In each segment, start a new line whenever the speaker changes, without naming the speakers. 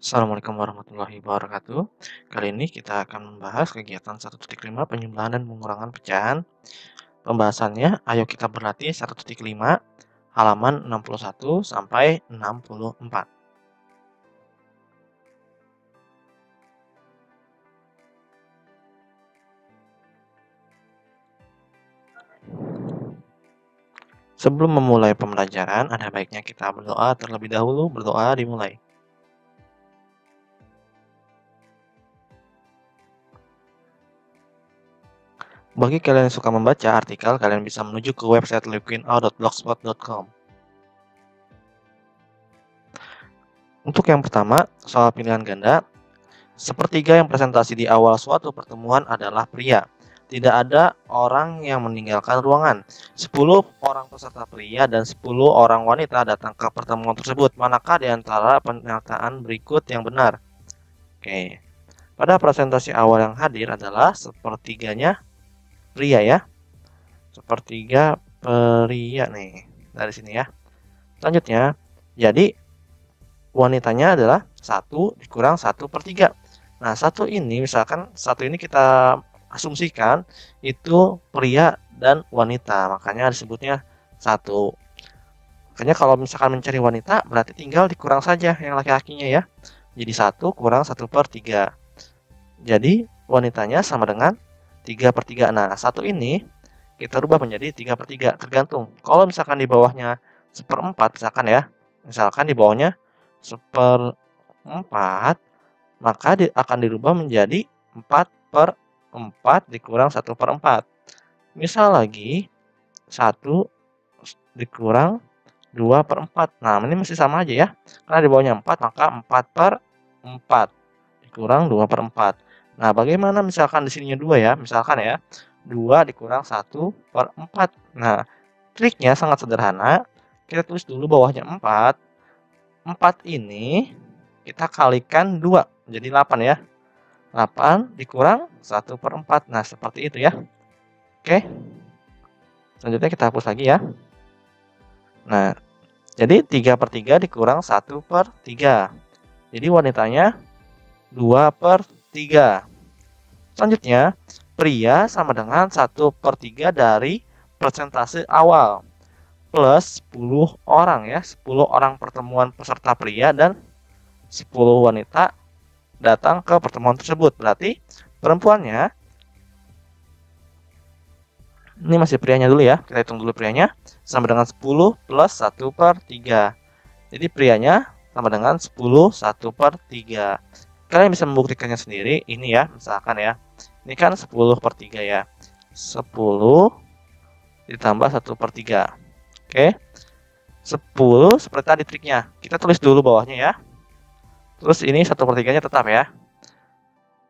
Assalamualaikum warahmatullahi wabarakatuh. Kali ini kita akan membahas kegiatan 1.5 penjumlahan dan pengurangan pecahan. Pembahasannya, ayo kita berlatih 1.5 halaman 61 sampai 64. Sebelum memulai pembelajaran, ada baiknya kita berdoa terlebih dahulu. Berdoa dimulai. Bagi kalian yang suka membaca artikel, kalian bisa menuju ke website liquinout.blogspot.com. Untuk yang pertama, soal pilihan ganda, sepertiga yang presentasi di awal suatu pertemuan adalah pria. Tidak ada orang yang meninggalkan ruangan. 10 orang peserta pria dan 10 orang wanita datang ke pertemuan tersebut. Manakah di antara pernyataan berikut yang benar? Oke. Pada presentasi awal yang hadir adalah sepertiganya pria ya. Sepertiga pria nih. Dari sini ya. Selanjutnya, jadi wanitanya adalah 1 dikurang 1/3. Nah, misalkan satu ini kita asumsikan itu pria dan wanita, makanya disebutnya 1. Makanya kalau misalkan mencari wanita, berarti tinggal dikurang saja yang laki-lakinya ya. Jadi 1 kurang 1/3. Jadi wanitanya sama dengan 3/3. Nah, 1 ini kita rubah menjadi 3/3, tergantung. Kalau misalkan di bawahnya 1/4, misalkan di bawahnya 1/4, maka akan dirubah menjadi 4/4 dikurang 1/4. Misal lagi 1 dikurang 2/4. Nah, ini masih sama aja ya. Karena di bawahnya 4, maka 4/4 dikurang 2/4. Nah, bagaimana misalkan di sininya 2 ya? Misalkan ya, 2 dikurang 1/4. Nah, triknya sangat sederhana. Kita tulis dulu bawahnya 4. 4 ini kita kalikan 2, jadi 8 ya. 8 dikurang 1/4. Nah, seperti itu ya. Oke. Selanjutnya kita hapus lagi ya. Nah, jadi 3/3 dikurang 1/3. Jadi wanitanya 2/3. Selanjutnya, pria sama dengan 1/3 dari persentase awal. Plus 10 orang ya. 10 orang pertemuan peserta pria dan 10 wanita datang ke pertemuan tersebut. Berarti perempuannya, ini masih prianya dulu ya, kita hitung dulu prianya, sama dengan 10 plus 1/3. Jadi prianya sama dengan 10 1/3. Kalian bisa membuktikannya sendiri. Ini ya, misalkan ya, ini kan 10/3 ya. 10 ditambah 1/3. Oke, 10 seperti tadi triknya. Kita tulis dulu bawahnya ya. Terus ini 1/3-nya tetap ya.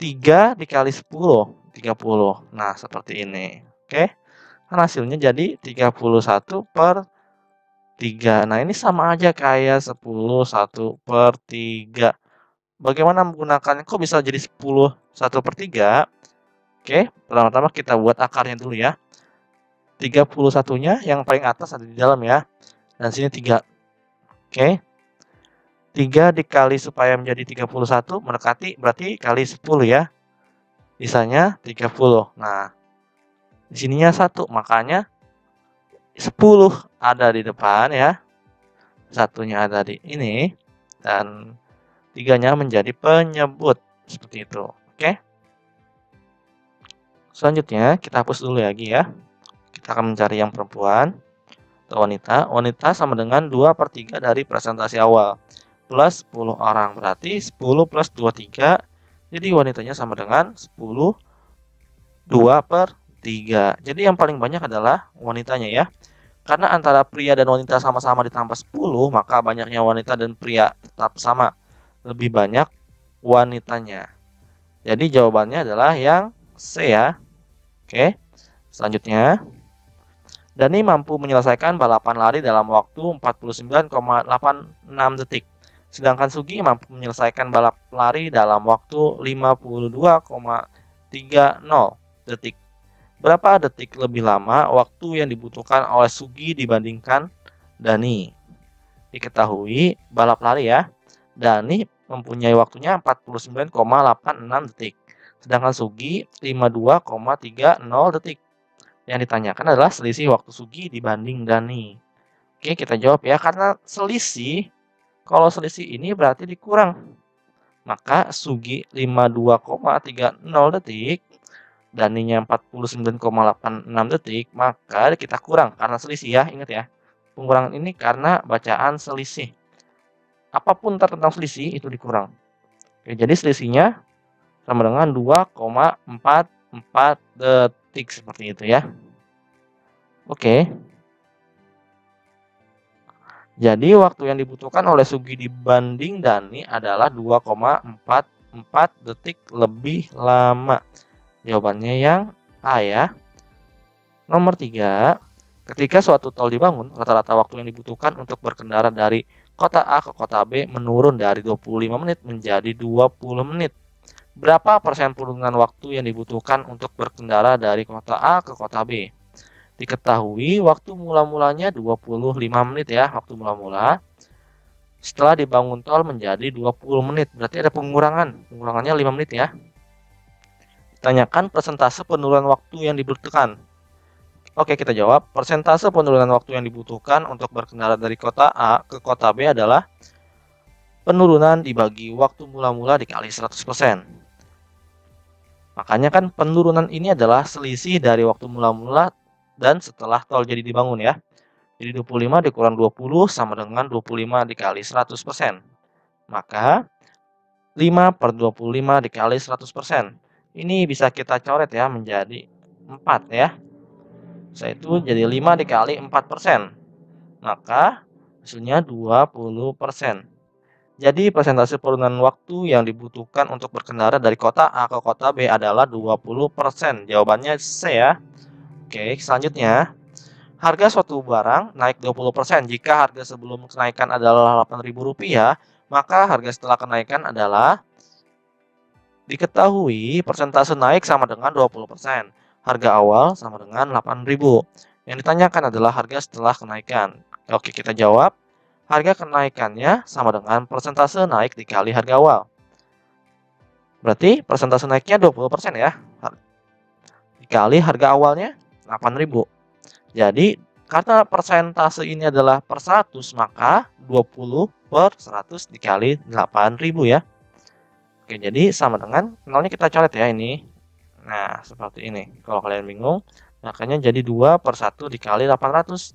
3 dikali 10, 30. Nah, seperti ini. Oke. Kan hasilnya jadi 31/3. Nah, ini sama aja kayak 10 1/3. Bagaimana menggunakannya? Kok bisa jadi 10 1/3? Oke, pertama-tama kita buat akarnya dulu ya. 31-nya yang paling atas ada di dalam ya. Dan sini 3. Oke. 3 dikali supaya menjadi 31 mendekati berarti kali 10 ya. Sisanya 30. Nah, di sininya 1, makanya 10 ada di depan ya. Satunya ada di ini dan 3-nya menjadi penyebut seperti itu. Oke. Selanjutnya kita hapus dulu lagi ya. Kita akan mencari yang perempuan atau wanita. Wanita sama dengan 2/3 dari presentasi awal. Plus 10 orang. Berarti 10 plus 23. Jadi wanitanya sama dengan 10 2/3. Jadi yang paling banyak adalah wanitanya ya. Karena antara pria dan wanita sama-sama ditambah 10, maka banyaknya wanita dan pria tetap sama. Lebih banyak wanitanya. Jadi jawabannya adalah yang C ya. Oke. Selanjutnya, Dani mampu menyelesaikan balapan lari dalam waktu 49,86 detik. Sedangkan Sugi mampu menyelesaikan balap lari dalam waktu 52,30 detik. Berapa detik lebih lama waktu yang dibutuhkan oleh Sugi dibandingkan Dani? Diketahui balap lari ya. Dani mempunyai waktunya 49,86 detik. Sedangkan Sugi 52,30 detik. Yang ditanyakan adalah selisih waktu Sugi dibanding Dani. Oke, kita jawab ya. Karena selisih, kalau selisih ini berarti dikurang. Maka Sugi 52,30 detik, Daninya 49,86 detik, maka kita kurang karena selisih ya. Ingat ya, pengurangan ini karena bacaan selisih. Apapun tentang selisih itu dikurang. Oke, jadi selisihnya sama dengan 2,44 detik seperti itu ya. Oke. Jadi waktu yang dibutuhkan oleh Sugi dibanding Dani adalah 2,44 detik lebih lama. Jawabannya yang A ya. Nomor 3, ketika suatu tol dibangun, rata-rata waktu yang dibutuhkan untuk berkendara dari kota A ke kota B menurun dari 25 menit menjadi 20 menit. Berapa persen penurunan waktu yang dibutuhkan untuk berkendara dari kota A ke kota B? Diketahui waktu mula-mulanya 25 menit ya, waktu mula-mula. Setelah dibangun tol menjadi 20 menit, berarti ada pengurangannya 5 menit ya. Tanyakan persentase penurunan waktu yang dibutuhkan. Oke, kita jawab. Persentase penurunan waktu yang dibutuhkan untuk berkendara dari kota A ke kota B adalah penurunan dibagi waktu mula-mula dikali 100%. Makanya kan penurunan ini adalah selisih dari waktu mula-mula dan setelah tol jadi dibangun ya. Jadi 25 dikurang 20 sama dengan 25 dikali 100%. Maka 5/25 dikali 100%. Ini bisa kita coret ya menjadi 4 ya. Yaitu jadi 5 dikali 4%. Maka hasilnya 20%. Jadi persentase penurunan waktu yang dibutuhkan untuk berkendara dari kota A ke kota B adalah 20%. Jawabannya C ya. Oke, selanjutnya. Harga suatu barang naik 20% jika harga sebelum kenaikan adalah Rp8.000, maka harga setelah kenaikan adalah diketahui persentase naik sama dengan 20%. Harga awal sama dengan 8.000. Yang ditanyakan adalah harga setelah kenaikan. Oke, kita jawab. Harga kenaikannya sama dengan persentase naik dikali harga awal. Berarti persentase naiknya 20% ya. Dikali harga awalnya 8.000. Jadi, karena persentase ini adalah per 100, maka 20/100 dikali 8.000 ya. Oke, jadi sama dengan nolnya kita coret ya ini. Nah, seperti ini. Kalau kalian bingung, makanya jadi 2/1 dikali 800.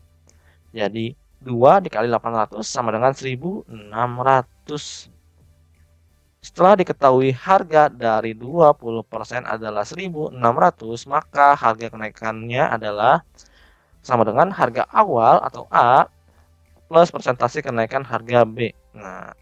Jadi, 2 dikali 800 sama dengan 1.600. Setelah diketahui harga dari 20% adalah 1.600, maka harga kenaikannya adalah sama dengan harga awal atau A plus persentase kenaikan harga B. Nah,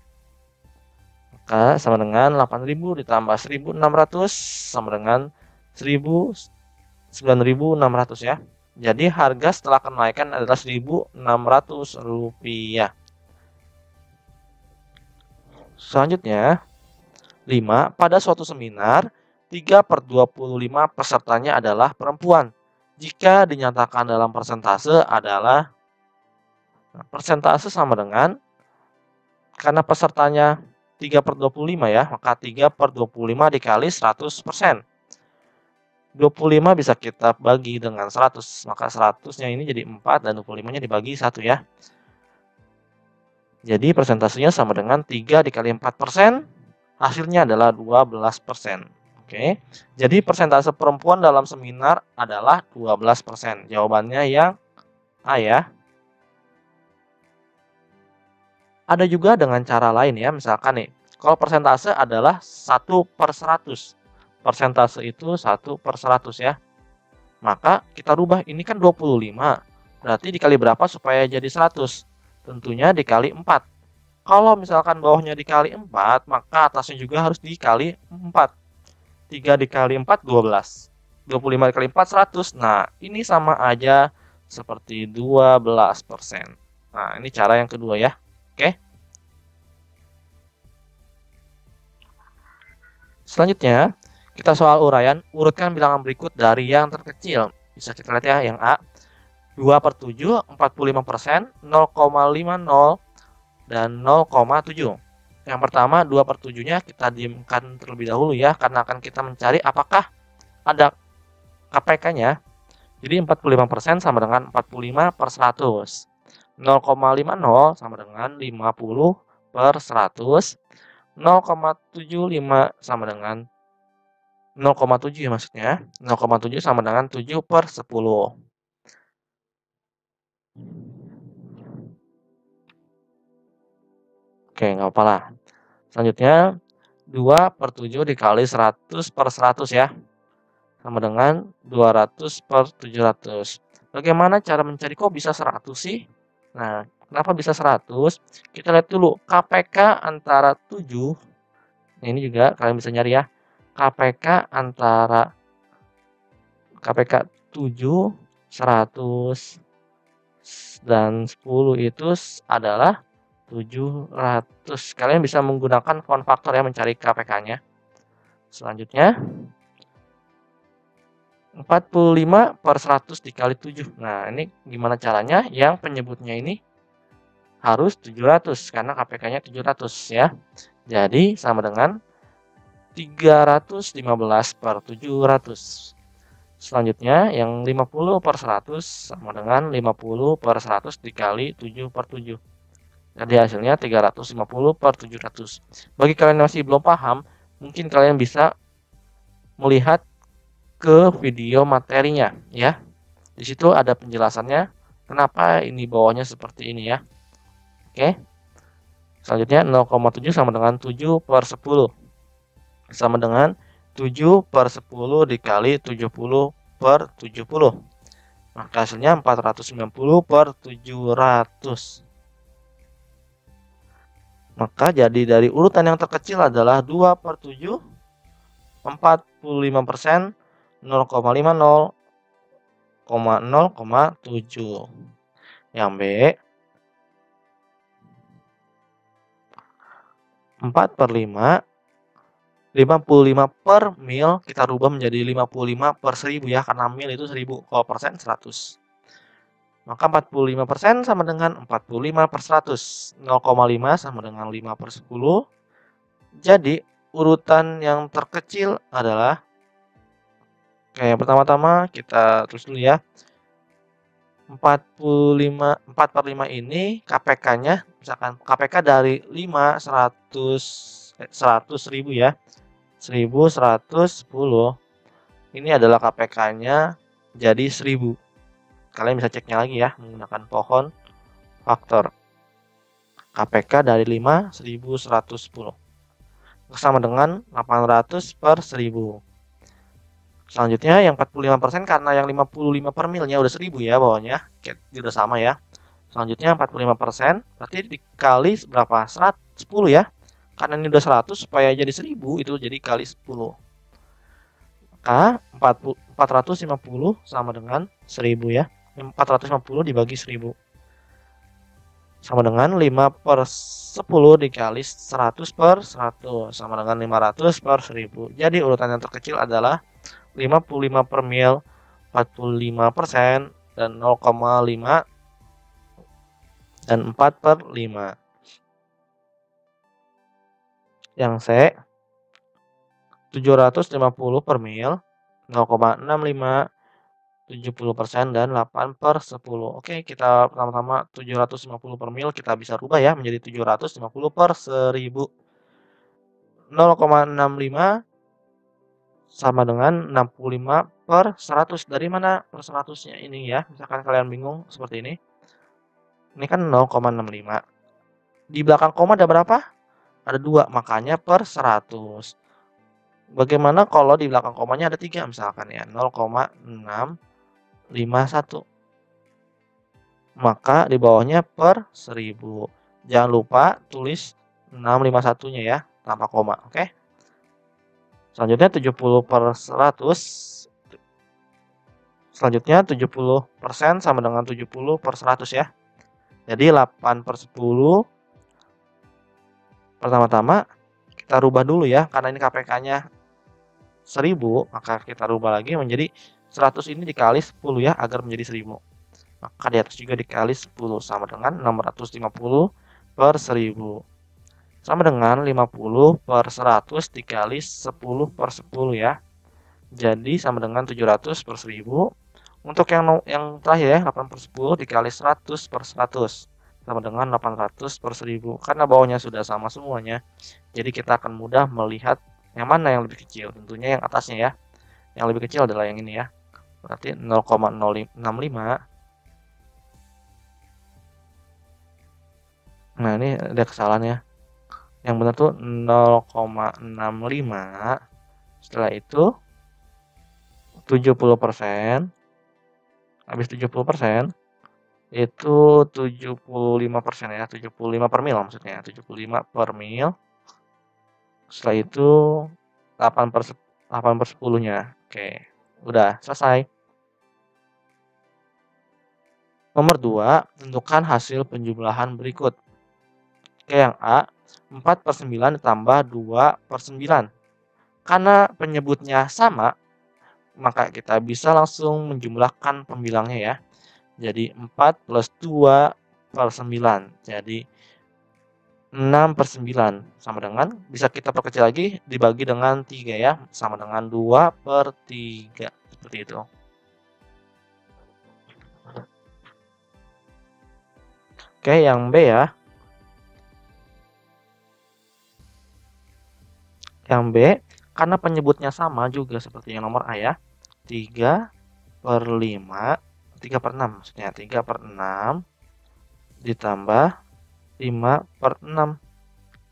maka sama dengan 8.000 ditambah 1.600 sama dengan 9.600 ya. Jadi harga setelah kenaikan adalah Rp1.600. Selanjutnya, 5. Pada suatu seminar, 3/25 pesertanya adalah perempuan. Jika dinyatakan dalam persentase adalah persentase sama dengan, karena pesertanya 3/25 ya, maka 3/25 dikali 100%. 25 bisa kita bagi dengan 100, maka 100-nya ini jadi 4 dan 25-nya dibagi 1 ya. Jadi persentasenya sama dengan 3 dikali 4%, hasilnya adalah 12%. Oke, jadi persentase perempuan dalam seminar adalah 12%. Jawabannya yang A ya. Ada juga dengan cara lain ya, misalkan nih, kalau persentase adalah 1/100. Persentase itu 1/100 ya. Maka kita rubah, ini kan 25. Berarti dikali berapa supaya jadi 100? Tentunya dikali 4. Kalau misalkan bawahnya dikali 4, maka atasnya juga harus dikali 4. 3 dikali 4, 12. 25 dikali 4, 100. Nah, ini sama aja seperti 12%. Nah, ini cara yang kedua ya. Oke. Selanjutnya, kita soal uraian. Urutkan bilangan berikut dari yang terkecil. Bisa kita lihat ya, yang A. 2/7, 45%, 0,50, dan 0,7. Yang pertama 2/7-nya kita diamkan terlebih dahulu ya, karena akan kita mencari apakah ada KPK-nya. Jadi 45% sama dengan 45/100. 0,50 sama dengan 50/100. 0,75 sama dengan 0,7 ya maksudnya. 0,7 sama dengan 7/10. Oke, nggak apa-apa lah. Selanjutnya 2/7 dikali 100/100 ya. Sama dengan 200/700. Bagaimana cara mencari kok bisa 100 sih? Nah, kenapa bisa 100? Kita lihat dulu KPK antara 7. Nah, ini juga kalian bisa nyari ya. KPK antara KPK 7, 100 dan 10 itu adalah 700. Kalian bisa menggunakan font faktor ya mencari KPK-nya. Selanjutnya 45/100 dikali 7. Nah, ini gimana caranya? Yang penyebutnya ini harus 700 karena KPK-nya 700 ya. Jadi sama dengan 315/700. Selanjutnya yang 50/100 sama dengan 50/100 dikali 7/7. Jadi hasilnya 350/700. Bagi kalian yang masih belum paham, mungkin kalian bisa melihat ke video materinya ya. Di situ ada penjelasannya kenapa ini bawahnya seperti ini ya. Oke. Selanjutnya 0,7 sama dengan 7/10. Sama dengan 7/10 dikali 70/70. Maka hasilnya 490/700. Maka jadi dari urutan yang terkecil adalah 2/7, 45%, 0,50, 0,7. Yang B 4/5, 55 per mil kita rubah menjadi 55/1000 ya, karena mil itu 1000, kalau persen 100. Maka 45% sama dengan 45/100. 0,5 sama dengan 5/10. Jadi urutan yang terkecil adalah kayak pertama-tama kita tulis dulu ya. 4/5 ini KPK-nya misalkan KPK dari 5 100 1000 ya. 1110 ini adalah KPK-nya jadi 1000. Kalian bisa ceknya lagi ya menggunakan pohon faktor. KPK dari 5 1110 sama dengan 800/1000. Selanjutnya yang 45% karena yang 55 per milnya udah 1000 ya bawahnya, udah sama ya. Selanjutnya 45% berarti dikali berapa? 10 ya. Karena ini udah 100 supaya jadi 1000 itu jadi kali 10. Maka 450 sama dengan 1000 ya. 450 dibagi 1000 sama dengan 5/10 dikali 100/100 sama dengan 500/1000. Jadi urutan yang terkecil adalah 55 per mil, 45%, dan 0,5 dan 4/5. Yang C 750 per mil, 0,65, 70% dan 8/10. Oke, kita pertama-tama 750 per mil kita bisa rubah ya menjadi 750/1000. 0,65 sama dengan 65/100. Dari mana per 100-nya ini ya? Misalkan kalian bingung seperti ini. Ini kan 0,65. Di belakang koma ada berapa? Ada 2, makanya per 100. Bagaimana kalau di belakang komanya ada 3 misalkan ya, 0,651. Maka di bawahnya per 1000. Jangan lupa tulis 651-nya ya, tanpa koma, oke? Selanjutnya 70/100. Selanjutnya 70% sama dengan 70/100 ya. Jadi 8/10. Pertama-tama kita rubah dulu ya, karena ini KPK-nya 1000, maka kita rubah lagi menjadi 100 ini dikali 10 ya, agar menjadi 1000. Maka di atas juga dikali 10 sama dengan 650/1000. sama dengan 50/100 dikali 10/10 ya. Jadi sama dengan 700 per 1000. Untuk yang terakhir ya, 8/10 dikali 100/100 sama dengan 800 per 1000. Karena bawahnya sudah sama semuanya, jadi kita akan mudah melihat yang mana yang lebih kecil. Tentunya yang atasnya ya. Yang lebih kecil adalah yang ini ya. Berarti 0,065. Nah, ini ada kesalahannya. Yang benar tuh 0,65. Setelah itu 70%. Habis 70% itu 75% ya. 75 per mil maksudnya. 75 per mil. Setelah itu 8/10-nya. Oke, udah selesai. Nomor 2, tentukan hasil penjumlahan berikut. Oke, yang A, 4/9 ditambah 2/9. Karena penyebutnya sama, maka kita bisa langsung menjumlahkan pembilangnya ya. Jadi 4 plus 2/9. Jadi 6/9 sama dengan, bisa kita perkecil lagi, dibagi dengan 3 ya, sama dengan 2/3. Seperti itu. Oke, yang B ya. Yang B, karena penyebutnya sama juga seperti yang nomor A ya. 3/5, 3/6 maksudnya, 3/6 ditambah 5/6.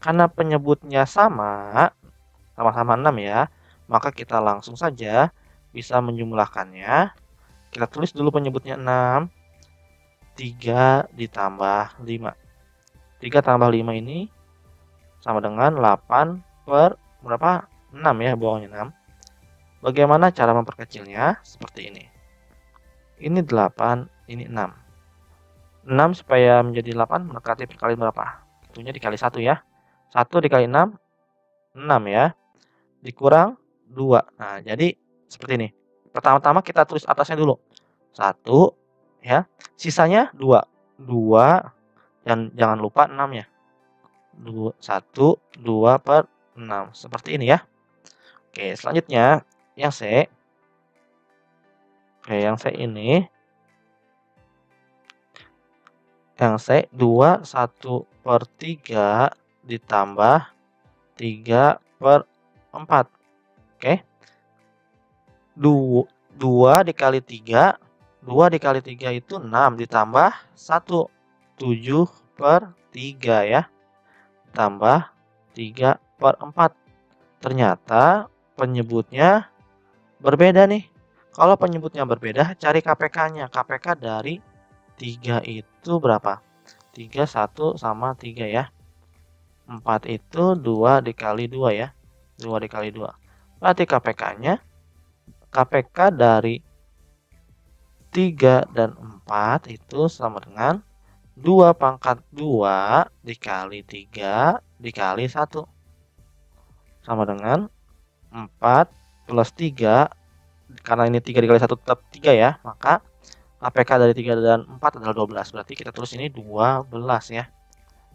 Karena penyebutnya sama-sama 6 ya, maka kita langsung saja bisa menjumlahkannya. Kita tulis dulu penyebutnya 6. 3 ditambah 5. 3 tambah 5 ini sama dengan 8 per berapa? 6 ya, bawahnya 6. Bagaimana cara memperkecilnya? Seperti ini. Ini 8, ini 6. 6 supaya menjadi 8 mendekati perkalian berapa? Tentunya dikali 1 ya. 1 dikali 6, 6 ya. Dikurang 2. Nah, jadi seperti ini. Pertama-tama kita tulis atasnya dulu. 1 ya. Sisanya 2. 2 dan jangan lupa 6 ya. 1, 2 per 6. Seperti ini ya. Oke, selanjutnya yang C. Oke, yang C ini. Yang C, 2 1/3 ditambah 3/4. Oke. 2 dikali 3. 2 dikali 3 itu 6 ditambah 1. 7/3 ya. Tambah 3/4. Ternyata penyebutnya berbeda nih. Kalau penyebutnya berbeda, cari KPK-nya. KPK dari 3 itu berapa? 3, 1 sama 3 ya. 4 itu 2 dikali 2 ya. 2 dikali 2. Berarti KPK-nya, KPK dari 3 dan 4 itu sama dengan 2/2 dikali 3 dikali 1. Sama dengan 4 plus 3. Karena ini 3 dikali 1 tetap 3 ya. Maka KPK dari 3 dan 4 adalah 12. Berarti kita tulis ini 12 ya.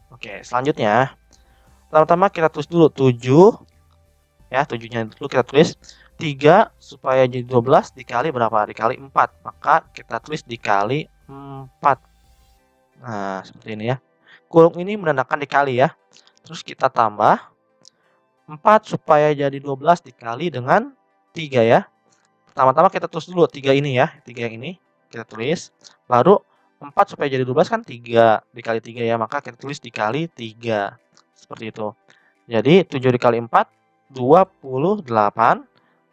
Oke, selanjutnya. Pertama kita tulis dulu 7. Ya, 7-nya dulu kita tulis. 3 supaya jadi 12 dikali berapa? Dikali 4. Maka kita tulis dikali 4. Nah, seperti ini ya. Kurung ini menandakan dikali ya. Terus kita tambah 4 supaya jadi 12 dikali dengan 3 ya. Pertama-tama kita tulis dulu 3 ini ya. 3 yang ini kita tulis. Baru 4 supaya jadi 12 kan 3 dikali 3 ya. Maka kita tulis dikali 3. Seperti itu. Jadi 7 dikali 4, 28.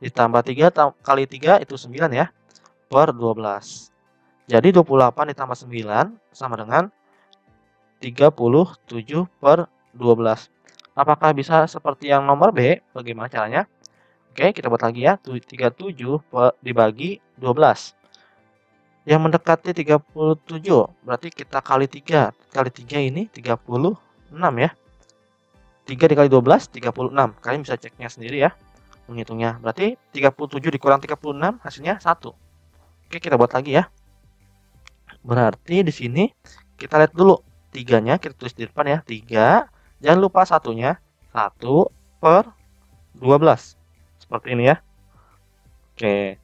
Ditambah 3 kali 3 itu 9 ya. Per 12. Jadi 28 ditambah 9 sama dengan 37/12. Apakah bisa seperti yang nomor B? Bagaimana caranya? Oke, kita buat lagi ya. 37 dibagi 12. Yang mendekati 37, berarti kita kali 3. Kali 3 ini 36 ya. 3 dikali 12, 36. Kalian bisa ceknya sendiri ya, menghitungnya. Berarti 37 dikurang 36, hasilnya 1. Oke, kita buat lagi ya. Berarti di sini kita lihat dulu 3-nya, kita tulis di depan ya. 3 Jangan lupa satunya 1/12. Seperti ini ya. Oke.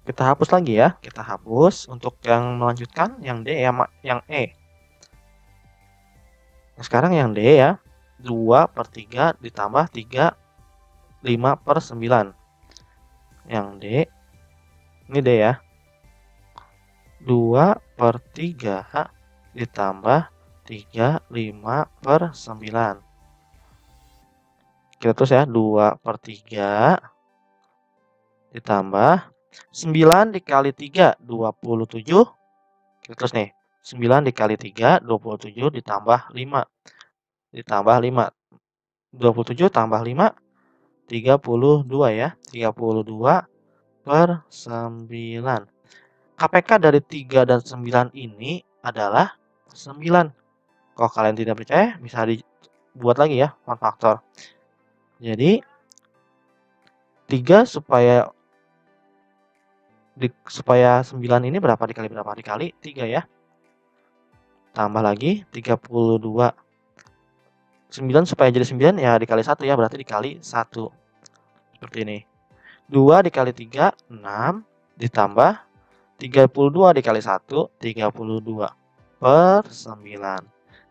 Kita hapus lagi ya. Kita hapus untuk yang melanjutkan yang D ya, yang E. Nah, sekarang yang D ya. 2/3 ditambah 3, 5/9. Yang D. Ini D ya. 2/3 ditambah 3, 5/9. Kita terus ya, 2/3 ditambah 9 dikali 3, 27. Kita terus nih, 9 dikali 3, 27 ditambah 5. Ditambah 5. 27 tambah 5, 32 ya. 32/9. KPK dari 3 dan 9 ini adalah 9. Kalau kalian tidak percaya, bisa dibuat lagi ya, 1 faktor. Jadi, 3 supaya 9 ini berapa dikali berapa? Dikali 3 ya. Tambah lagi 32. 9 supaya jadi 9 ya dikali 1 ya, berarti dikali 1. Seperti ini. 2 dikali 3, 6. Ditambah 32 dikali 1, 32/9.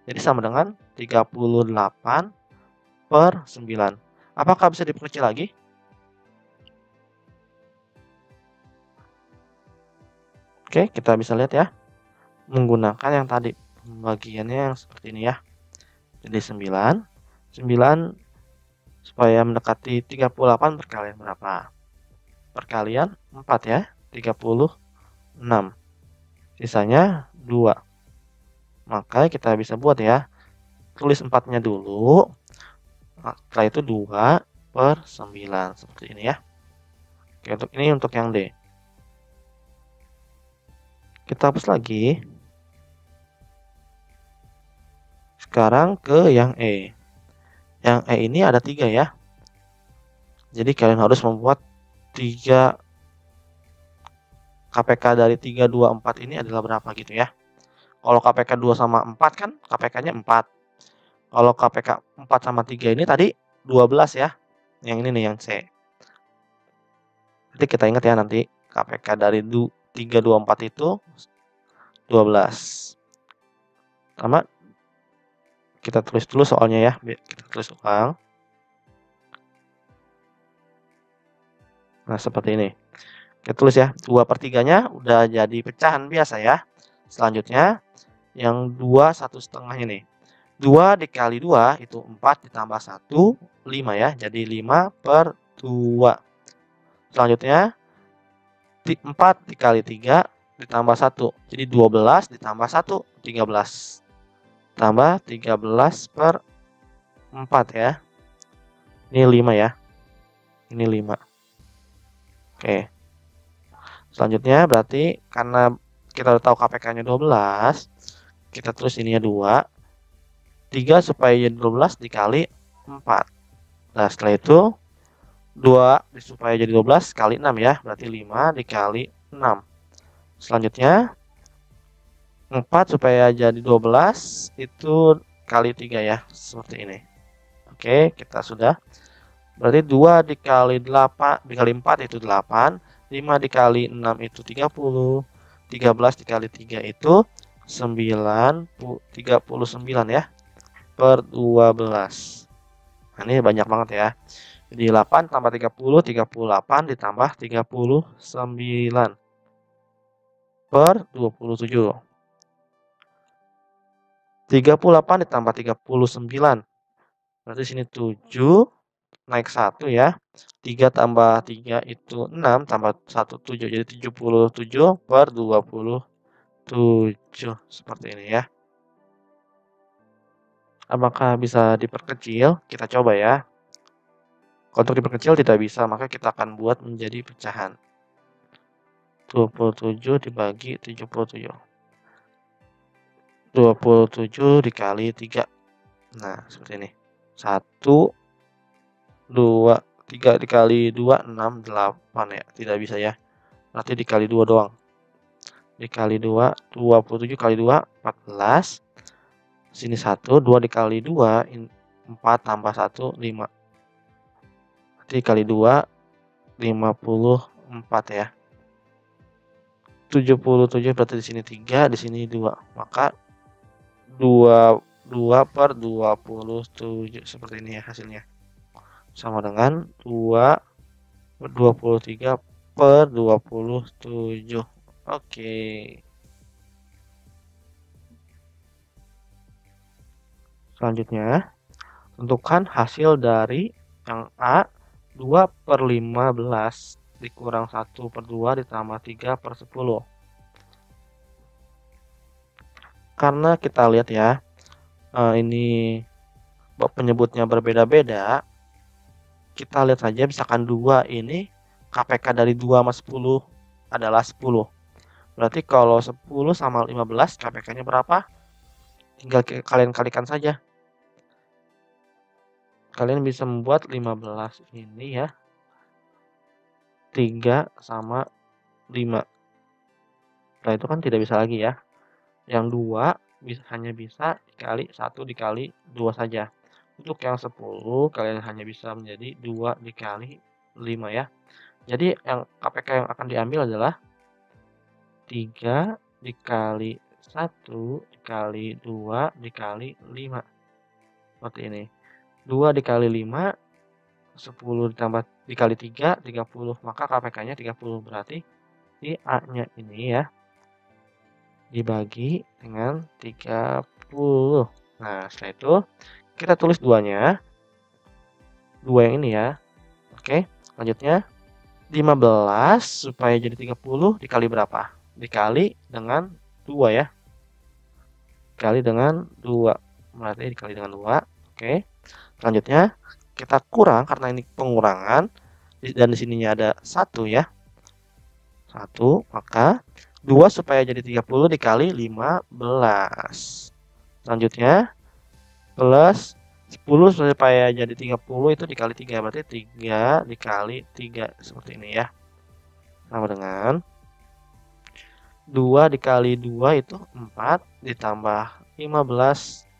Jadi sama dengan 38/9. Apakah bisa diperkecil lagi? Oke, kita bisa lihat ya. Menggunakan yang tadi. Pembagiannya yang seperti ini ya. Jadi 9 supaya mendekati 38 perkalian berapa? Perkalian 4 ya, 36. Sisanya 2. Maka kita bisa buat ya. Tulis 4-nya dulu. Setelah itu 2/9 seperti ini ya. Oke, untuk ini untuk yang D. Kita hapus lagi. Sekarang ke yang E. Yang E ini ada 3 ya. Jadi kalian harus membuat 3 KPK dari 3, 2, 4 ini adalah berapa gitu ya. Kalau KPK 2 sama 4 kan KPK-nya 4. Kalau KPK 4 sama 3 ini tadi 12 ya. Yang ini nih yang C. Jadi kita ingat ya nanti KPK dari 3, 2, 4 itu 12. Sama kita tulis dulu soalnya ya. Kita tulis ulang. Nah, seperti ini. Kita tulis ya, 2/3-nya udah jadi pecahan biasa ya. Selanjutnya, yang 2 1/2 ini. 2 dikali 2 itu 4 ditambah 1, 5 ya. Jadi 5/2. Selanjutnya, 4 dikali 3 ditambah 1. Jadi 12 ditambah 1, 13. Tambah 13/4 ya. Ini 5 ya. Ini 5. Oke. Selanjutnya berarti karena kita udah tahu KPK-nya 12, kita terus ininya 2. 3 supaya jadi 12 dikali 4. Nah, setelah itu 2 supaya jadi 12 kali 6 ya, berarti 5 dikali 6. Selanjutnya 4 supaya jadi 12 itu kali 3 ya, seperti ini. Oke, kita sudah. Berarti 2 dikali 8 dikali 4 itu 8. 5 dikali 6 itu 30. 13 dikali 3 itu 39 ya. Per 12. Nah, ini banyak banget ya. Jadi 8 tambah 30, 38 ditambah 39 per 27. 38 ditambah 39. Berarti sini 7 naik 1 ya. 3 tambah 3 itu 6, tambah 1 7. Jadi 77 per 27. Seperti ini ya. Apakah bisa diperkecil? Kita coba ya. Kalau untuk diperkecil tidak bisa, maka kita akan buat menjadi pecahan. 27 dibagi 77. 27 dikali 3. Nah, seperti ini. 1, 2, 3 dikali 2, 6, 8 ya. Tidak bisa ya. Berarti dikali 2 doang. dikali 2, 27 kali 2, 14. Sini 1, 2 dikali 2, 4 tambah 1, 5. Nanti kali 2, 54 ya. 77 berarti di sini 3, di sini 2. Maka 2 per 27 seperti ini ya hasilnya. Sama dengan 23 per 27. Oke. Selanjutnya, tentukan hasil dari yang A, 2 per 15 dikurang 1 per 2 ditambah 3 per 10. Karena kita lihat ya, ini penyebutnya berbeda-beda, kita lihat saja misalkan 2 ini KPK dari 2 sama 10 adalah 10. Berarti kalau 10 sama 15 KPK-nya berapa? Tinggal kalian kalikan saja. Kalian bisa membuat 15 ini ya 3 sama 5. Nah itu kan tidak bisa lagi ya. Yang 2 hanya bisa dikali 1 dikali 2 saja. Untuk yang 10 kalian hanya bisa menjadi 2 dikali 5 ya. Jadi yang KPK yang akan diambil adalah 3 dikali 1 dikali 2 dikali 5. Seperti ini. 2 dikali 5, 10 ditambah dikali 3, 30. Maka KPK-nya 30. Berarti si A-nya ini ya dibagi dengan 30. Nah, setelah itu kita tulis 2-nya. 2 yang ini ya. Oke, selanjutnya 15 supaya jadi 30 dikali berapa? Dikali dengan 2 ya. Dikali dengan 2. Berarti dikali dengan 2. Oke. Selanjutnya kita kurang karena ini pengurangan dan di sininya ada 1 ya. 1, maka 2 supaya jadi 30 dikali 15. Selanjutnya plus 10 supaya jadi 30 itu dikali 3, berarti 3 dikali 3 seperti ini ya. Sama dengan 2 dikali 2 itu 4 ditambah 15.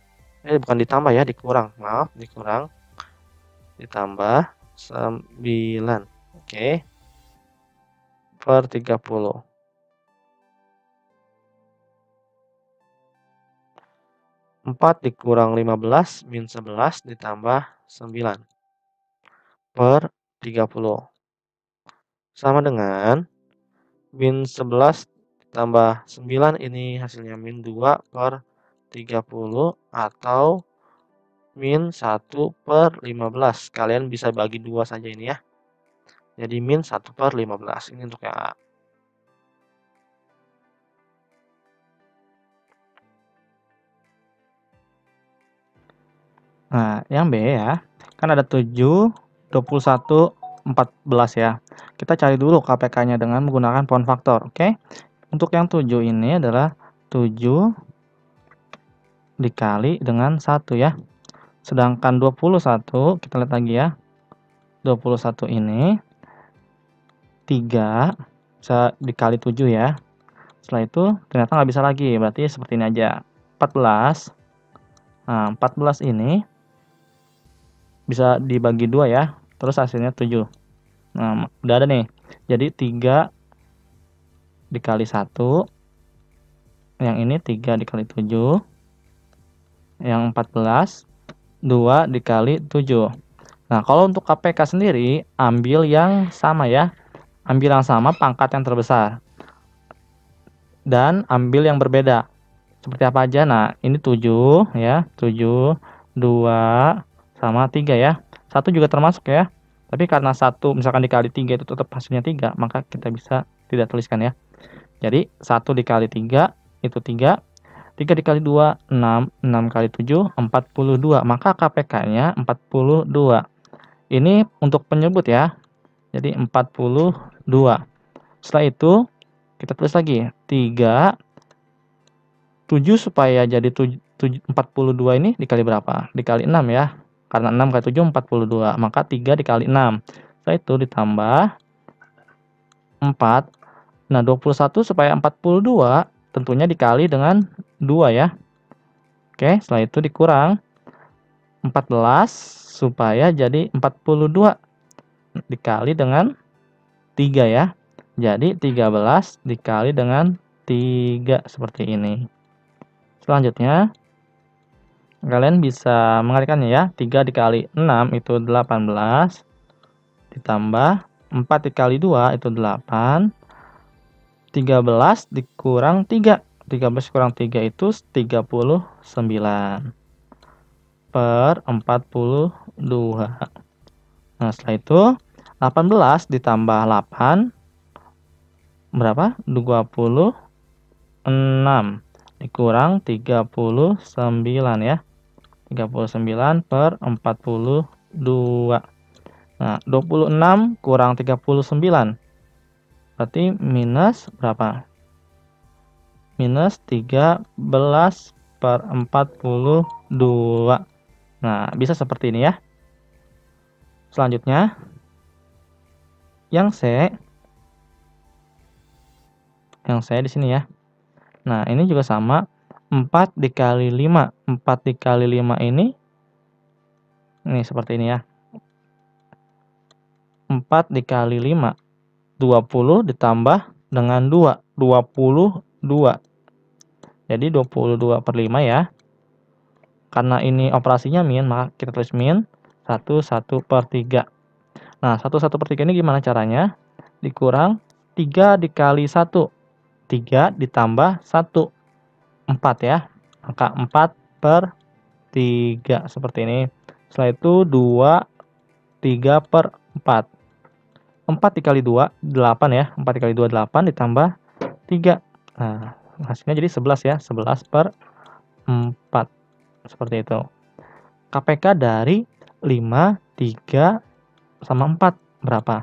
Bukan ditambah ya, dikurang. Maaf, dikurang. Ditambah 9. Oke. Per 30. 4 dikurang 15 min 11 ditambah 9 per 30. Sama dengan min 11 tambah 9 ini hasilnya min 2 per 30 atau min 1 per 15. Kalian bisa bagi 2 saja ini ya. Jadi min 1 per 15. Ini untuk yang A.
Nah, yang B ya. Kan ada 7, 21, 14 ya. Kita cari dulu KPK-nya dengan menggunakan pound faktor, oke? Untuk yang 7 ini adalah 7 dikali dengan 1 ya. Sedangkan 21, kita lihat lagi ya. 21 ini 3 bisa dikali 7 ya. Setelah itu ternyata nggak bisa lagi, berarti seperti ini aja. 14. Nah, 14 ini bisa dibagi 2 ya. Terus hasilnya 7. Nah, udah ada nih. Jadi 3 dikali 1. Yang ini 3 dikali 7. Yang 14 2 dikali 7. Nah, kalau untuk KPK sendiri ambil yang sama ya. Ambil yang sama pangkat yang terbesar. Dan ambil yang berbeda. Seperti apa aja? Nah, ini 7 ya. 7, 2 sama 3 ya. 1 juga termasuk ya. Tapi karena 1 misalkan dikali 3 itu tetap hasilnya 3, maka kita bisa tidak tuliskan ya. Jadi 1 dikali 3 itu 3. 3 dikali 2, 6. 6 kali 7, 42. Maka KPK-nya 42. Ini untuk penyebut ya. Jadi 42. Setelah itu kita tulis lagi 3. 7 supaya jadi 42 ini dikali berapa? Dikali 6 ya. Karena 6 kali 7 42. Maka 3 dikali 6. Setelah itu ditambah 4. Nah, 21 supaya 42 tentunya dikali dengan 2 ya. Oke, setelah itu dikurang 14 supaya jadi 42 dikali dengan 3 ya. Jadi 13 dikali dengan 3 seperti ini. Selanjutnya kalian bisa mengalikannya ya. 3 dikali 6 itu 18 ditambah 4 dikali 2 itu 8. 13 dikurang 3. 13 kurang 3 itu 39 per 42. Nah, setelah itu 18 ditambah 8 berapa? 26 dikurang 39 ya. 39 per 42. Nah, 26 kurang 39 berarti minus berapa? Minus 13 per 42. Nah, bisa seperti ini ya. Selanjutnya, yang C di sini ya. Nah, ini juga sama. 4 dikali 5. 4 dikali 5 ini seperti ini ya. 4 dikali 5. 20 ditambah dengan 2. 22. Jadi 22 per 5 ya. Karena ini operasinya min, maka kita tulis min 1 per 3. Nah, 1 per 3 ini gimana caranya? Dikurang 3 dikali 1. 3 ditambah 1. 4 ya. Maka 4 per 3 seperti ini. Setelah itu 2, 3 per 4. 4 dikali 2, 8 ya. 4 dikali 2, 8 ditambah 3. Nah, hasilnya jadi 11 ya. 11 per 4. Seperti itu. KPK dari 5, 3, sama 4 berapa?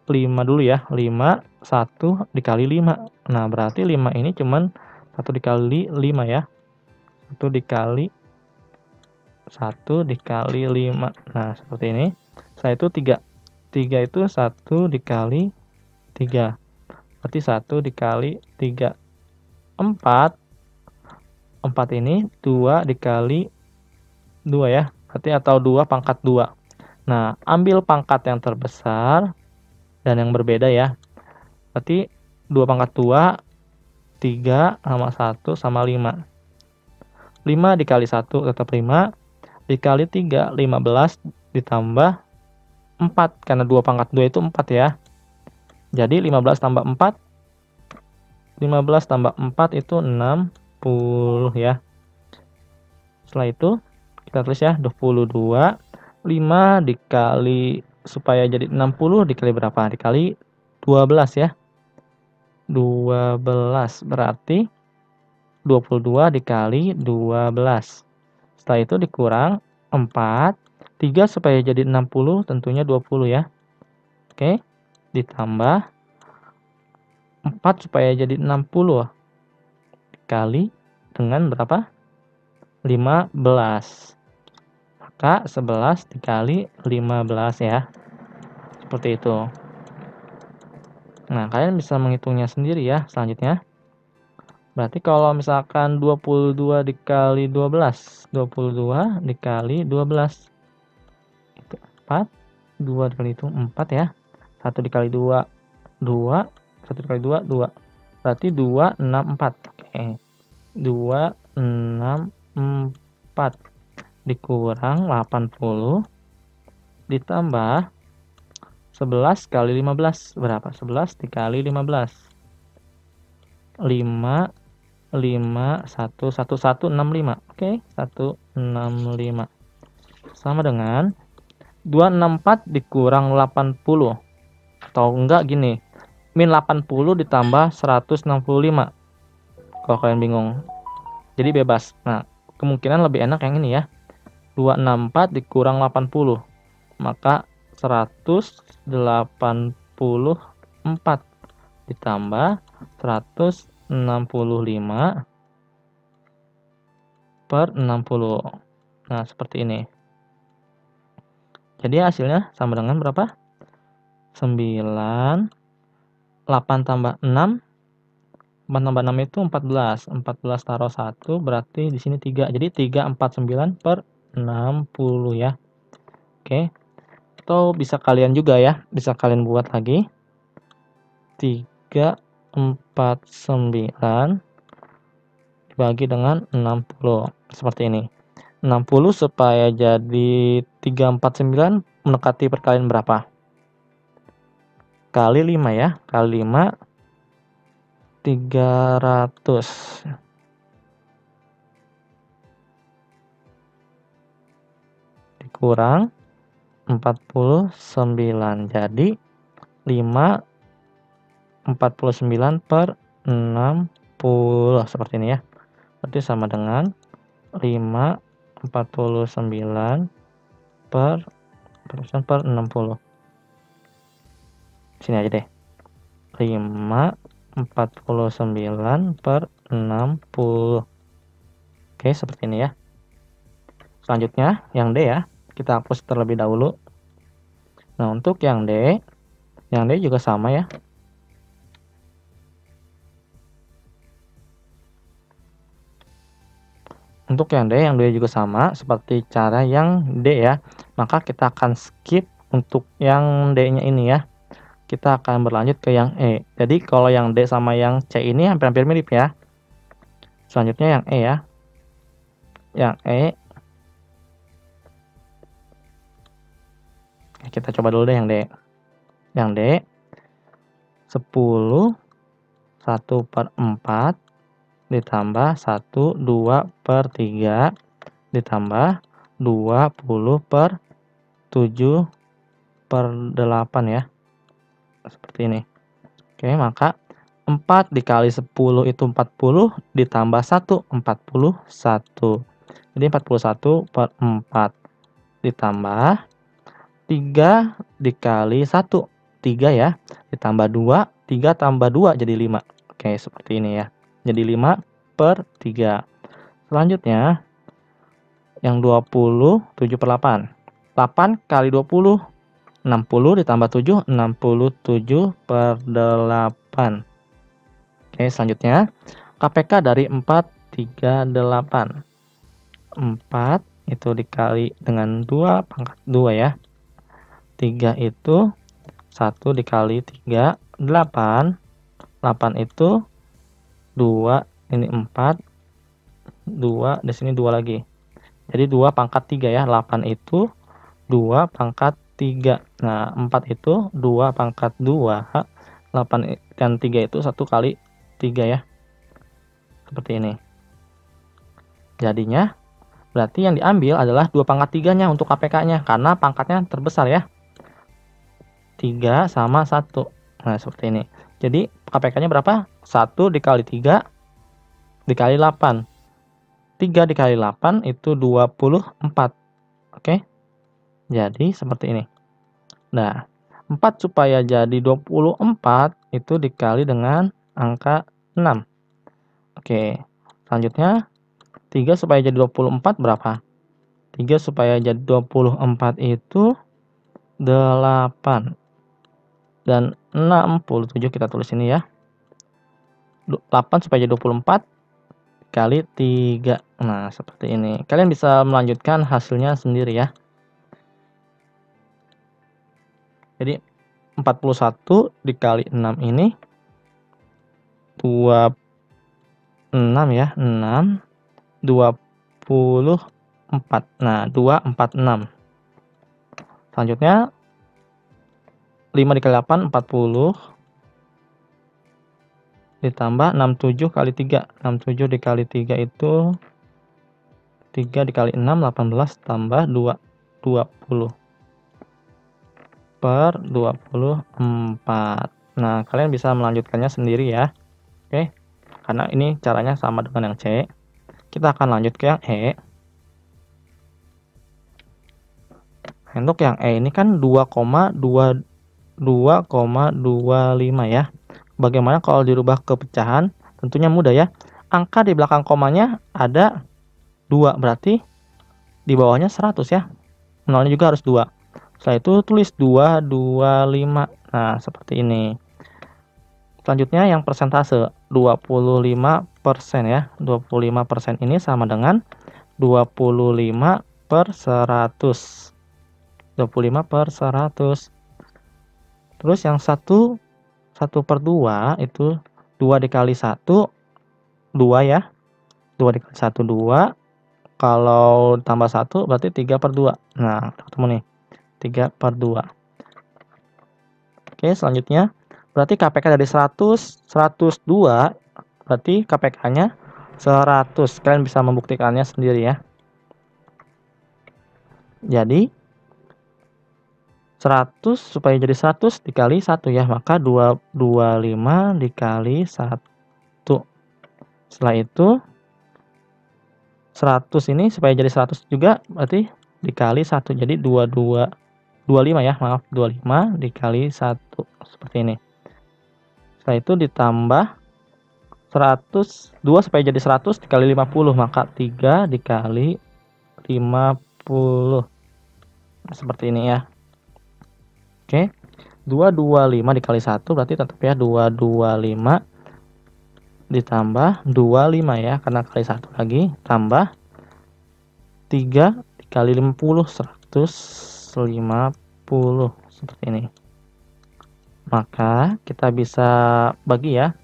5 dulu ya. 5, 1 dikali 5. Nah, berarti 5 ini cuman 1 dikali 5 ya. 1 dikali 5. Nah, seperti ini. Setelah itu 3. 3 itu 1 dikali 3. Berarti 1 dikali 3. 4. 4 ini 2 dikali 2 ya. Berarti atau 2 pangkat 2. Nah, ambil pangkat yang terbesar dan yang berbeda ya. Berarti 2 pangkat 2, 3 sama 1 sama 5. 5 dikali 1 tetap 5. Dikali 3, 15 ditambah 4. Karena 2 pangkat 2 itu 4 ya. Jadi 15 tambah 4. 15 tambah 4 itu 60 ya. Setelah itu kita tulis ya 22. 5 dikali supaya jadi 60 dikali berapa? Dikali 12 ya. 12 berarti 22 dikali 12. Setelah itu dikurang 4. 3 supaya jadi 60 tentunya 20 ya. Oke. Ditambah 4 supaya jadi 60 dikali dengan berapa? 15. Maka 11 dikali 15 ya. Seperti itu. Nah, kalian bisa menghitungnya sendiri ya selanjutnya. Berarti kalau misalkan 22 dikali 12, 22 dikali 12 itu 4, 2 dikali itu 4 ya. 1 dikali 2, 2, 1 dikali 2, 2. Berarti 264. Oke. 264 dikurang 80 ditambah 11 kali 15 berapa? 11 dikali 15. 5, 5, 1, 1, 1, 65. Oke, 165. Sama dengan 264 dikurang 80. Atau enggak gini, min 80 ditambah 165. Kalau kalian bingung. Jadi bebas. Nah, kemungkinan lebih enak yang ini ya. 264 dikurang 80. Maka 184 ditambah 165 per 60. Nah, seperti ini. Jadi hasilnya sama dengan berapa? 9 8 tambah 6. 8 tambah 6 itu 14. 14 taruh 1 berarti di sini 3. Jadi 349 per 60 ya. Oke. Atau bisa kalian juga ya, bisa kalian buat lagi. 349 dibagi dengan 60. Seperti ini. 60 supaya jadi 349 mendekati perkalian berapa? Kali 5 ya. Kali 5 300. Dikurang 49. Jadi 5 49 per 60 seperti ini ya. Berarti sama dengan 5 49 per 60. Sini aja deh. 5 49 per 60. Oke, seperti ini ya. Selanjutnya yang D ya. Kita hapus terlebih dahulu. Nah, untuk yang D juga sama ya. Untuk yang D juga sama seperti cara yang D ya. Maka kita akan skip untuk yang D-nya ini ya. Kita akan berlanjut ke yang E. Jadi kalau yang D sama yang C ini hampir-hampir mirip ya. Selanjutnya yang E ya. Yang E. Kita coba dulu deh yang D. Yang D 10 1 per 4 ditambah 1 2 per 3 ditambah 20 per 7 per 8 ya. Seperti ini. Oke, maka 4 dikali 10 itu 40 ditambah 1 41. Jadi 41 per 4 ditambah 3 dikali 1 3 ya, ditambah 2 3 tambah 2 jadi 5. Oke, seperti ini ya. Jadi 5 per 3. Selanjutnya yang 20 7 per 8. 8 kali 20 60 ditambah 7 67 per 8. Oke, selanjutnya KPK dari 438. 4 itu dikali dengan 2 pangkat 2 ya. 3 itu 1 dikali 3 8. 8 itu 2, ini 4. 2 di sini 2 lagi. Jadi 2 pangkat 3 ya. 8 itu 2 pangkat 3. Nah, 4 itu 2 pangkat 2. 8 dan 3 itu 1 kali 3 ya. Seperti ini. Jadinya berarti yang diambil adalah 2 pangkat 3-nya untuk KPK-nya karena pangkatnya terbesar ya. 3 sama 1. Nah, seperti ini. Jadi KPK-nya berapa? 1 dikali 3 dikali 8. 3 dikali 8 itu 24. Oke. Jadi seperti ini. Nah, 4 supaya jadi 24 itu dikali dengan angka 6. Oke. Selanjutnya 3 supaya jadi 24 berapa? 3 supaya jadi 24 itu 8. Dan 67 kita tulis ini ya. 8 supaya jadi 24 kali 3. Nah, seperti ini. Kalian bisa melanjutkan hasilnya sendiri ya. Jadi 41 dikali 6 ini 26 ya. 6 24. Nah, 246. Selanjutnya 5 dikali 8 40 ditambah 67 kali 3. 67 dikali 3 itu 3 dikali 6 18 tambah 2 20 per 24. Nah, kalian bisa melanjutkannya sendiri ya. Oke. Karena ini caranya sama dengan yang C. Kita akan lanjut ke yang E. Untuk yang E ini kan 2,25 ya. Bagaimana kalau dirubah ke pecahan? Tentunya mudah ya. Angka di belakang komanya ada 2, berarti di bawahnya 100 ya. Nolnya juga harus 2. Setelah itu tulis 225. Nah, seperti ini. Selanjutnya yang persentase 25% ya. 25% ini sama dengan 25 per 100. 25/100. Terus yang 1/2 itu 2 dikali 1, 2 ya. 2 dikali 1, 2. Kalau tambah 1 berarti 3/2. Nah, ketemu nih. 3/2. Oke, selanjutnya berarti KPK dari 100, 102, berarti KPK-nya 100. Kalian bisa membuktikannya sendiri ya. Jadi 100 supaya jadi 100 dikali 1 ya, maka 225 dikali 1. Setelah itu 100 ini supaya jadi 100 juga berarti dikali 1. Jadi 25 ya, maaf, 25 dikali 1 seperti ini. Setelah itu ditambah 100, 2 supaya jadi 100 dikali 50, maka 3 dikali 50. Seperti ini ya. Oke. 225 dikali 1 berarti tetap ya 225 ditambah 25 ya, karena kali 1 lagi, tambah 3 dikali 50, 150 seperti ini. Maka kita bisa bagi ya.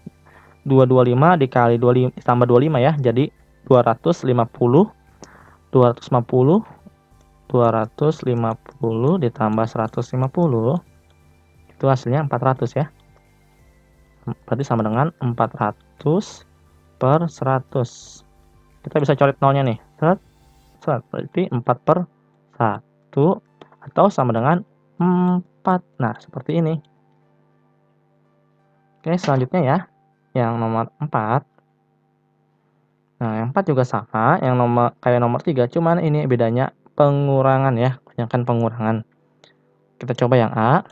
225 dikali 25 tambah 25 ya, jadi 250, 250, 250 ditambah 150, itu hasilnya 400 ya. Berarti sama dengan 400/100. Kita bisa coret nolnya nih. Berarti 4/1 atau sama dengan 4. Nah, seperti ini. Oke, selanjutnya ya. Yang nomor 4. Nah, yang 4 juga sama, yang kayak nomor 3, cuman ini bedanya pengurangan ya, kebanyakan pengurangan. Kita coba yang A.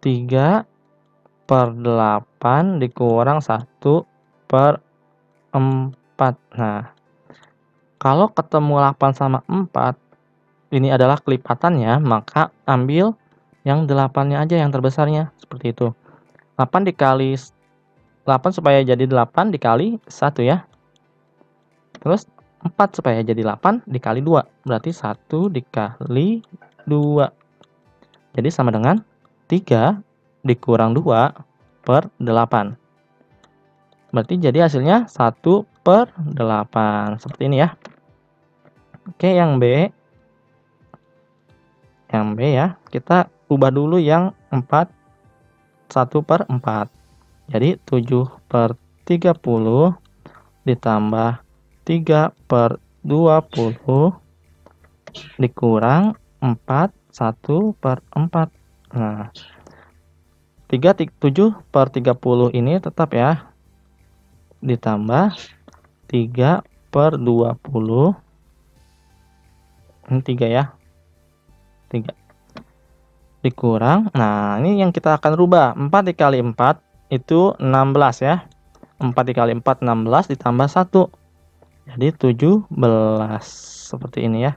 3/8 dikurang 1/4. Nah, kalau ketemu 8 sama 4, ini adalah kelipatannya, maka ambil yang 8-nya aja, yang terbesarnya, seperti itu. 8 dikali 8 supaya jadi 8 dikali 1 ya. Terus 4 supaya jadi 8 dikali 2, berarti 1 dikali 2. Jadi sama dengan 3 dikurang 2/8. Berarti jadi hasilnya 1/8. Seperti ini ya. Oke, yang B. Yang B ya, kita ubah dulu yang 4, 1/4. Jadi 7/30 ditambah 3/20 dikurang 4, 1/4. Nah, 7/30 ini tetap ya, ditambah 3/20. Ini 3 ya, 3 dikurang, nah ini yang kita akan rubah, 4 dikali 4 itu 16 ya. 4 dikali 4 16 ditambah 1, jadi 17. Seperti ini ya.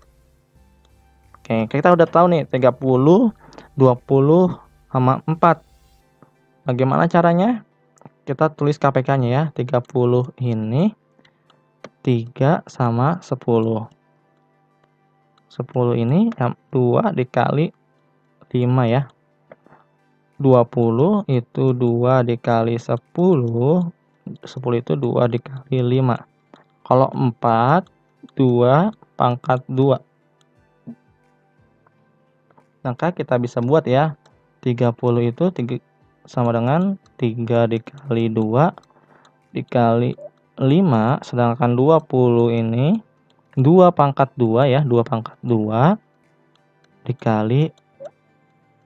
Oke, kita udah tahu nih 30, 20 sama 4. Bagaimana caranya? Kita tulis KPK-nya ya. 30 ini 3 sama 10. 10 ini 2 dikali 5 ya. 20 itu 2 dikali 10. 10 itu 2 dikali 5. Kalau 4, 2/2. Maka kita bisa buat ya. 30 itu sama dengan 3 dikali 2 dikali 5. Sedangkan 20 ini 2/2 ya. 2/2 dikali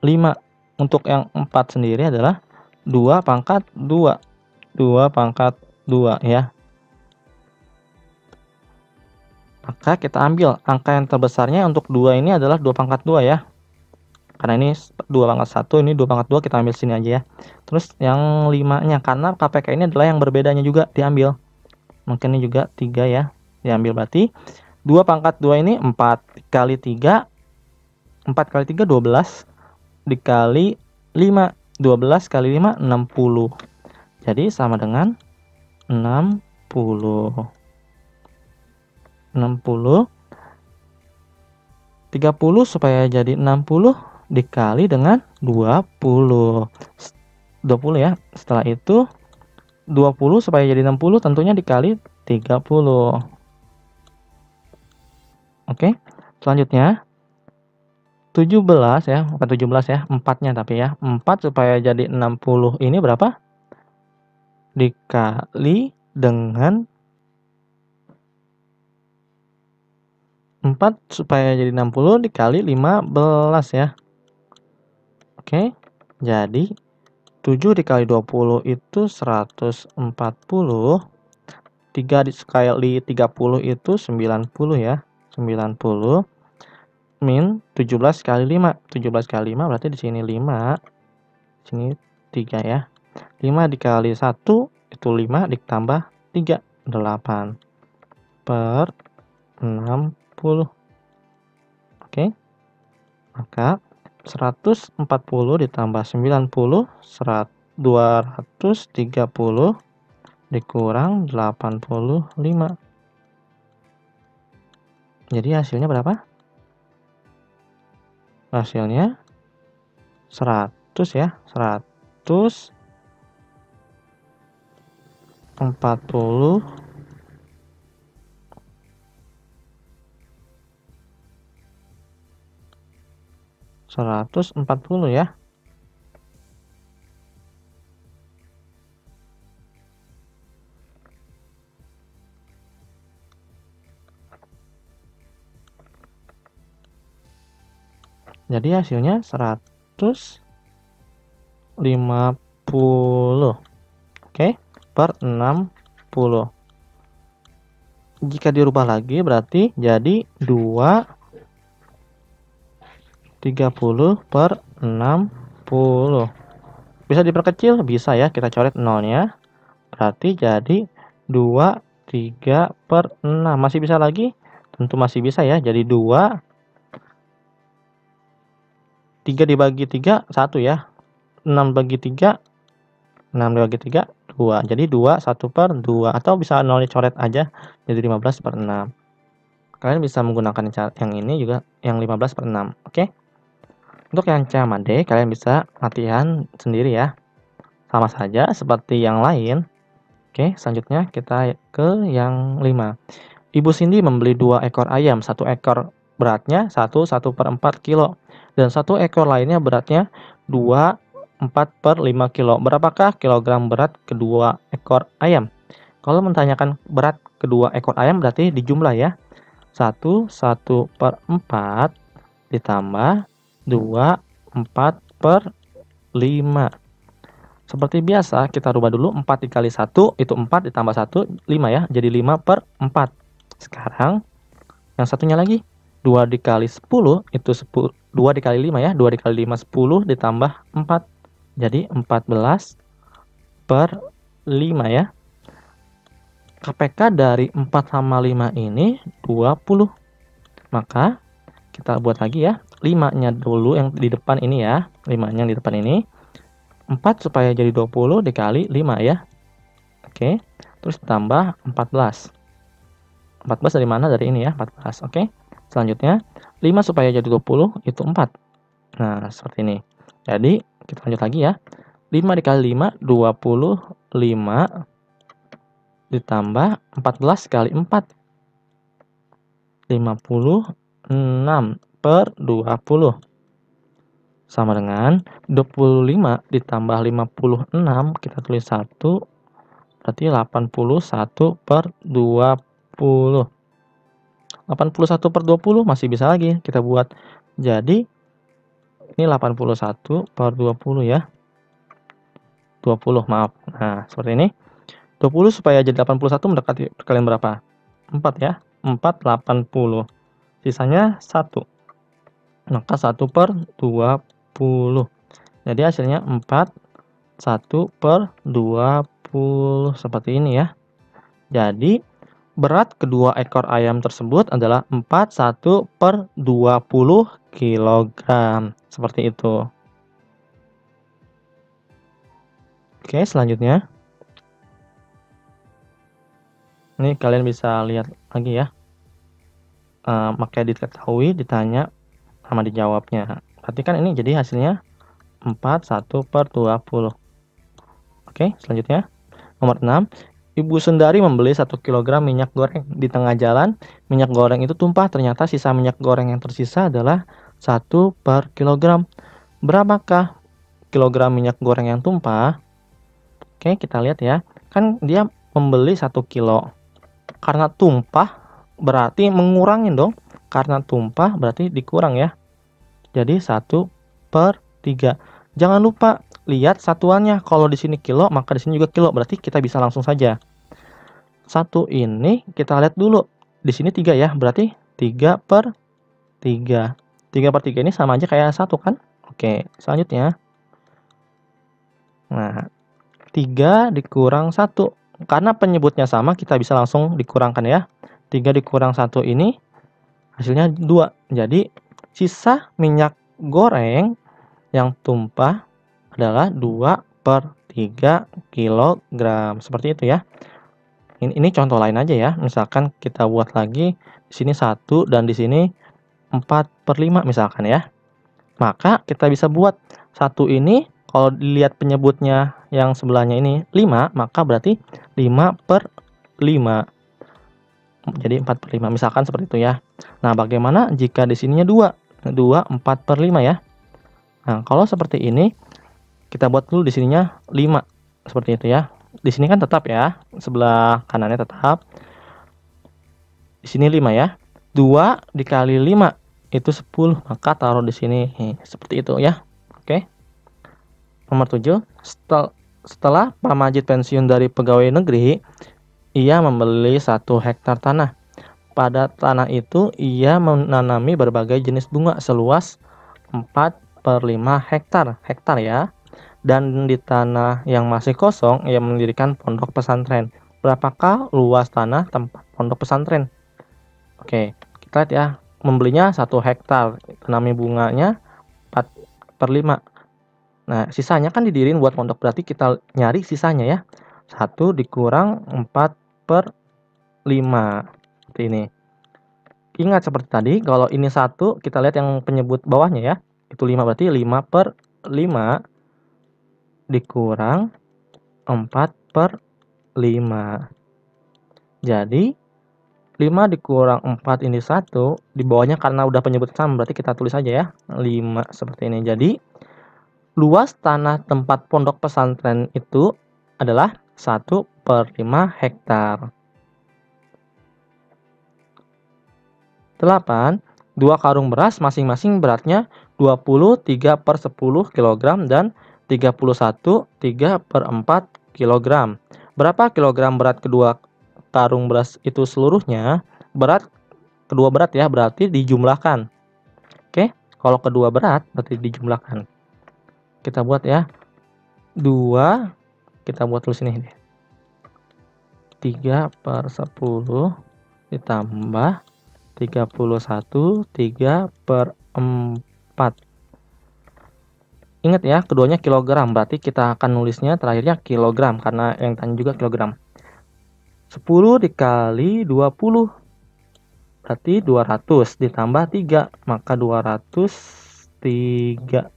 5. Untuk yang 4 sendiri adalah 2/2. 2/2 ya. Maka kita ambil angka yang terbesarnya untuk 2 ini adalah 2/2 ya. Karena ini 2/1, ini 2/2, kita ambil sini aja ya. Terus yang 5-nya, karena KPK ini adalah yang berbedanya juga diambil. Mungkin ini juga 3 ya, diambil, berarti 2/2 ini 4 dikali 3, 4 kali 3 12 dikali 5, 12 kali 5 60. Jadi sama dengan 60. 60 30 supaya jadi 60 dikali dengan 20. 20 ya. Setelah itu 20 supaya jadi 60 tentunya dikali 30. Oke. Selanjutnya 17 ya, bukan 17 ya, 4-nya tapi ya. 4 supaya jadi 60 ini berapa? Dikali dengan 4 supaya jadi 60 dikali 15 ya. Oke. Jadi 7 dikali 20 itu 140. 3 dikali 30 itu 90 ya. 90 min 17 kali 5. 17 kali 5 berarti di sini 5. Sini 3 ya. 5 dikali 1 itu 5 ditambah 3 8 per 60. Oke. Maka 140 ditambah 90 230 dikurang 85. Jadi hasilnya berapa? Hasilnya 100 ya. 140 140 ya. Jadi hasilnya 150. Oke, per 60. Jika dirubah lagi berarti jadi 230 per 60. Bisa diperkecil? Bisa ya, kita coret nolnya. Berarti jadi 23 per 6. Masih bisa lagi? Tentu masih bisa ya. Jadi 2, 3 dibagi 3, 1 ya. 6 bagi 3, 6 dibagi 3, 2. Jadi 2, 1 per 2. Atau bisa nolnya coret aja, jadi 15 per 6. Kalian bisa menggunakan yang ini juga, yang 15 per 6. Oke? Untuk yang C sama D, kalian bisa latihan sendiri ya. Sama saja seperti yang lain. Oke, selanjutnya kita ke yang 5. Ibu Cindy membeli 2 ekor ayam. 1 ekor beratnya 1/4 kilo. Dan 1 ekor lainnya beratnya 4/5 kilo. Berapakah kilogram berat kedua ekor ayam? Kalau menanyakan berat kedua ekor ayam berarti dijumlah ya. 1/4 ditambah 4/5. Seperti biasa, kita rubah dulu. 4 dikali 1, itu 4 ditambah 1, 5 ya. Jadi 5/4. Sekarang, yang satunya lagi. 2 dikali 10, itu 2 dikali 5 ya. 2 dikali 5, 10 ditambah 4. Jadi 14/5 ya. KPK dari 4 sama 5 ini 20. Maka, kita buat lagi ya. 5-nya dulu yang di depan ini ya. 5-nya yang di depan ini. 4 supaya jadi 20 dikali 5 ya. Oke. Terus tambah 14. 14 dari mana? Dari ini ya, 14. Oke. Selanjutnya 5 supaya jadi 20 itu 4. Nah, seperti ini. Jadi, kita lanjut lagi ya. 5 dikali 5 25 ditambah 14 kali 4 56 per 20. Sama dengan 25 ditambah 56, kita tulis 1, berarti 81 per 20. 81 per 20 masih bisa lagi kita buat. Jadi, ini 81 per 20 ya. 20, maaf. Nah, seperti ini. 20 supaya jadi 81 mendekati perkalian berapa? 4 ya. 4, 80. Sisanya 1. Maka 1 per 20. Jadi hasilnya 4, 1 per 20. Seperti ini ya. Jadi berat kedua ekor ayam tersebut adalah 41 per 20 kg. Seperti itu. Oke, selanjutnya. Ini kalian bisa lihat lagi ya. Makanya diketahui, ditanya, sama dijawabnya. Berarti kan ini jadi hasilnya 41/20. Oke, selanjutnya. Nomor 6. Ibu Sundari membeli 1 kg minyak goreng. Di tengah jalan, minyak goreng itu tumpah. Ternyata sisa minyak goreng yang tersisa adalah 1/kilogram. Berapakah kilogram minyak goreng yang tumpah? Oke, kita lihat ya. Kan dia membeli 1 kilo. Karena tumpah berarti mengurangin dong. Karena tumpah berarti dikurang ya. Jadi 1/3. Jangan lupa lihat satuannya. Kalau di sini kilo, maka di sini juga kilo. Berarti kita bisa langsung saja. 1 ini kita lihat dulu. Di sini 3 ya. Berarti 3/3. 3/3 ini sama aja kayak 1 kan? Oke, selanjutnya. Nah, 3 dikurang 1. Karena penyebutnya sama, kita bisa langsung dikurangkan ya. 3 dikurang 1 ini hasilnya 2. Jadi, sisa minyak goreng yang tumpah adalah 2/3 kilogram. Seperti itu ya. Ini contoh lain aja ya. Misalkan kita buat lagi di sini 1 dan di sini 4/5 misalkan ya. Maka kita bisa buat 1 ini kalau dilihat penyebutnya yang sebelahnya ini 5, maka berarti 5/5. Jadi 4/5 misalkan seperti itu ya. Nah, bagaimana jika di sininya 2? 2 4/5 ya. Nah, kalau seperti ini kita buat dulu di sininya 5. Seperti itu ya. Di sini kan tetap ya, sebelah kanannya tetap. Di sini 5 ya. 2 dikali 5 itu 10, maka taruh di sini. Seperti itu ya. Oke. Nomor 7. Setelah Pak Majid pensiun dari pegawai negeri, ia membeli 1 hektar tanah. Pada tanah itu ia menanami berbagai jenis bunga seluas 4/5 hektar. Hektar ya. Dan di tanah yang masih kosong, ia mendirikan pondok pesantren. Berapakah luas tanah tempat pondok pesantren? Oke, kita lihat ya. Membelinya 1 hektar, tanami bunganya 4/5. Nah, sisanya kan didiriin buat pondok, berarti kita nyari sisanya ya. 1 dikurang 4/5. Seperti ini. Ingat seperti tadi, kalau ini 1, kita lihat yang penyebut bawahnya ya. Itu 5, berarti 5/5 dikurang 4/5. Jadi 5 dikurang 4 ini 1, di bawahnya karena udah penyebut sama berarti kita tulis aja ya. 5 seperti ini. Jadi luas tanah tempat pondok pesantren itu adalah 1/5 hektar. 8. 2 karung beras masing-masing beratnya 23/10 kg dan 31 3/4 kg. Berapa kilogram berat kedua karung beras itu seluruhnya? Kedua berat ya, berarti dijumlahkan. Oke, kalau kedua berat berarti dijumlahkan. Kita buat ya. 2, kita buat tulis ini. 3/10 ditambah 31 3/4. Ingat ya, keduanya kilogram, berarti kita akan nulisnya terakhirnya kilogram karena yang tanya juga kilogram. 10 dikali 20 berarti 200 ditambah 3, maka 203.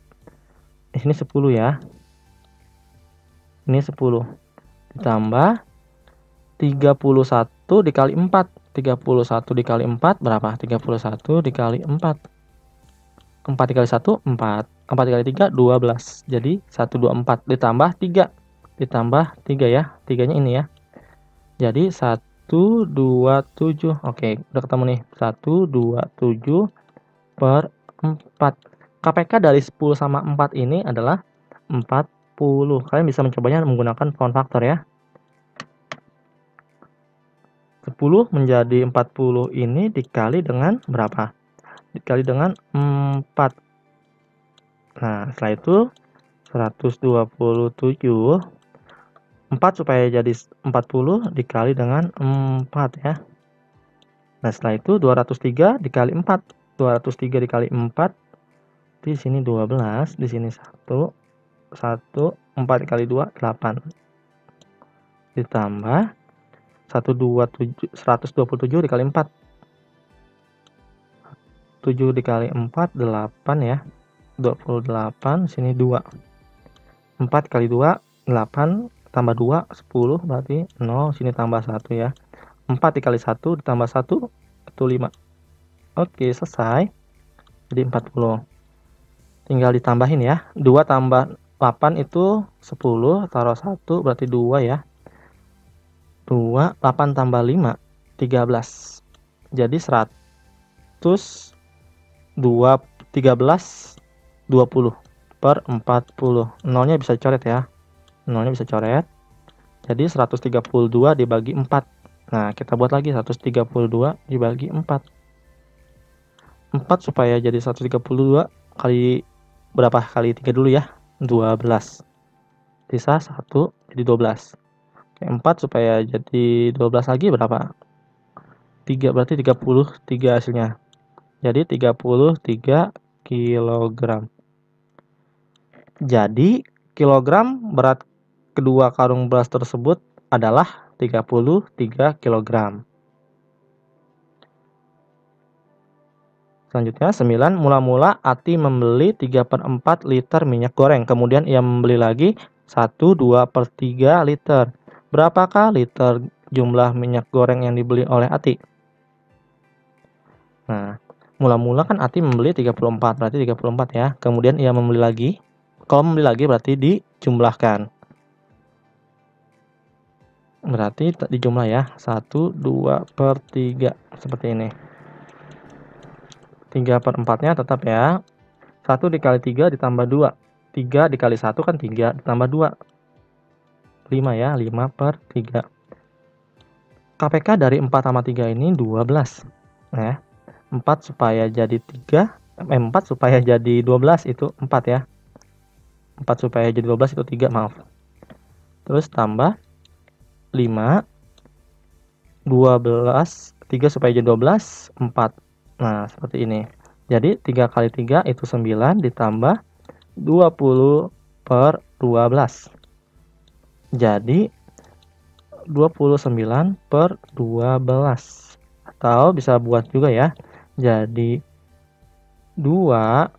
Ini 10 ya. Ini 10 ditambah 31 dikali 4. 31 dikali 4 berapa? 31 dikali 4. 4 dikali 1 4. 4 dikali 3 12. Jadi 124 ditambah 3. Ditambah 3 ya. 3-nya ini ya. Jadi 127. Oke, udah ketemu nih. 127/4. KPK dari 10 sama 4 ini adalah 40. Kalian bisa mencobanya menggunakan pound factor ya. 10 menjadi 40 ini dikali dengan berapa? Dikali dengan 4. Nah, setelah itu 127. 4 supaya jadi 40 dikali dengan 4 ya. Nah, setelah itu 203 dikali 4. 203 dikali 4. Di sini 12, di sini 1, 1, 4 dikali 2, 8. Ditambah 127 dikali 4. 7 dikali 4, 8 ya. 28, sini 2. 4 kali 2, 8, tambah 2, 10, berarti 0, sini tambah 1 ya. 4 dikali 1 ditambah 1, itu 5. Oke, selesai. Jadi 40. Tinggal ditambahin ya. 2 tambah 8 itu 10, taruh 1, berarti 2 ya. 2, 8 tambah 5, 13. Jadi 100, 2, 13, 20 per 40. Nolnya bisa coret ya. Nolnya bisa coret. Jadi 132 dibagi 4. Nah, kita buat lagi 132 dibagi 4. 4 supaya jadi 132 kali berapa? Kali 3 dulu ya. 12. Sisa 1 jadi 12. Oke, 4 supaya jadi 12 lagi berapa? 3, berarti 33 hasilnya. Jadi 33 kilogram. Jadi kilogram berat kedua karung beras tersebut adalah 33 kilogram. Selanjutnya 9. Mula-mula Ati membeli 3/4 liter minyak goreng. Kemudian ia membeli lagi 1/2/3 liter. Berapakah liter jumlah minyak goreng yang dibeli oleh Ati? Nah, mula-mula kan Ati membeli 34, berarti 34 ya. Kemudian ia membeli lagi. Kalau membeli lagi berarti dijumlahkan. Berarti dijumlah ya. 1/2/3 seperti ini. 3/4-nya tetap ya. 1 dikali 3 ditambah 2. 3 dikali 1 kan 3 ditambah 2. 5 ya. 5/3. KPK dari 4 sama 3 ini 12. Nah, 4 supaya jadi 4 supaya jadi 12 itu 4 ya. 4 supaya jadi 12 itu 3, maaf. Terus tambah 5, 12, 3 supaya jadi 12, 4. Nah, seperti ini. Jadi 3 kali 3 itu 9 ditambah 20/12. Jadi 29/12. Atau bisa buat juga ya. Jadi 2,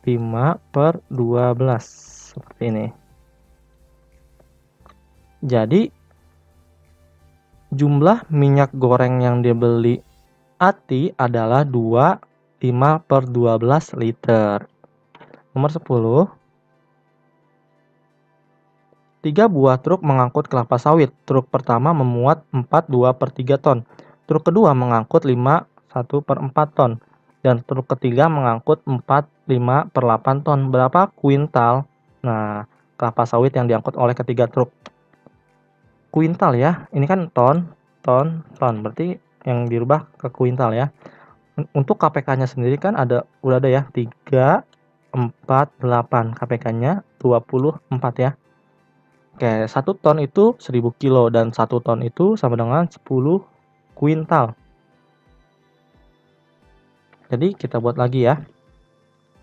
5/12 seperti ini. Jadi jumlah minyak goreng yang dibeli Ati adalah 2, 5/12 liter. Nomor 10. 3 buah truk mengangkut kelapa sawit. Truk pertama memuat 4 2/3 ton. Truk kedua mengangkut 5 1/4 ton. Dan truk ketiga mengangkut 4 5/8 ton. Berapa kuintal? Nah, kelapa sawit yang diangkut oleh ketiga truk. Kuintal ya. Ini kan ton, ton, ton. Berarti yang dirubah ke kuintal ya. Untuk KPK-nya sendiri kan udah ada ya. 3, 4, 8. KPK-nya 24 ya. Oke, 1 ton itu 1000 kilo dan 1 ton itu sama dengan 10 kuintal. Jadi kita buat lagi ya.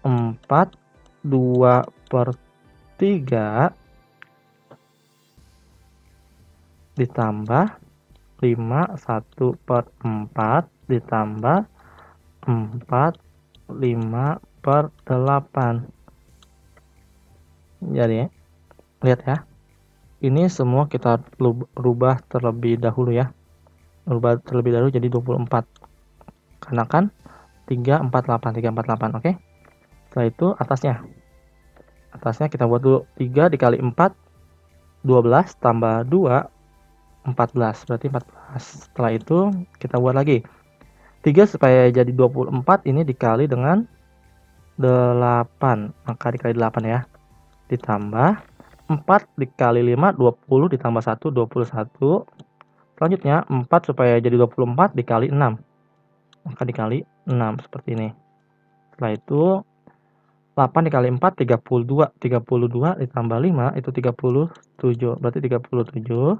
4 2/3 ditambah 5 1/4 ditambah 4 5/8. Jadi lihat ya. Ini semua kita rubah terlebih dahulu ya. Rubah terlebih dahulu jadi 24. Karena kan 348, 348, oke. Setelah itu atasnya. Atasnya kita buat dulu 3 dikali 4, 12 tambah 2, 14. Berarti 14. Setelah itu kita buat lagi. 3 supaya jadi 24 ini dikali dengan 8. Maka dikali 8 ya. Ditambah 4 dikali 5, 20 ditambah 1, 21. Selanjutnya 4 supaya jadi 24 dikali 6. Maka dikali 6 seperti ini. Setelah itu 8 dikali 4 32. 32 ditambah 5 itu 37. Berarti 37.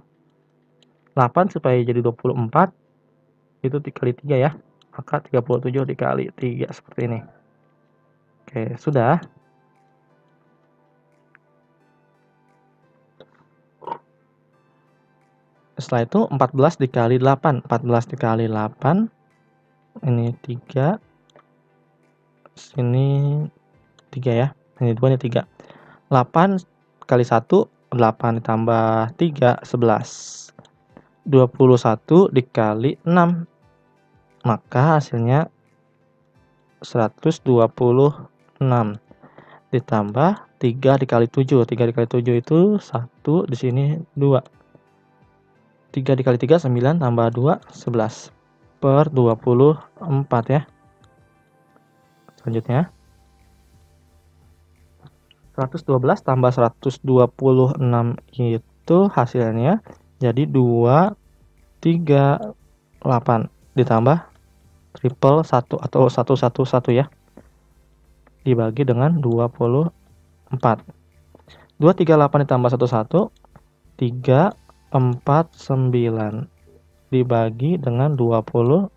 8 supaya jadi 24 itu dikali 3 ya. Maka 37 dikali 3 seperti ini. Oke, sudah. Setelah itu 14 dikali 8. 14 dikali 8. Ini 3. Sini 3 ya. Ini 2, ini 3. 8 kali 1, 8 ditambah 3, 11. 21 dikali 6. Maka hasilnya 126. Ditambah 3 dikali 7. 3 dikali 7 itu 1, di sini 2. 3 dikali 3, 9, tambah 2, 11. Per 24 ya. Selanjutnya 112 tambah 126 itu hasilnya jadi 238 ditambah triple 1 atau 111 ya, dibagi dengan 24. 238 ditambah 11, 349 dibagi dengan 24.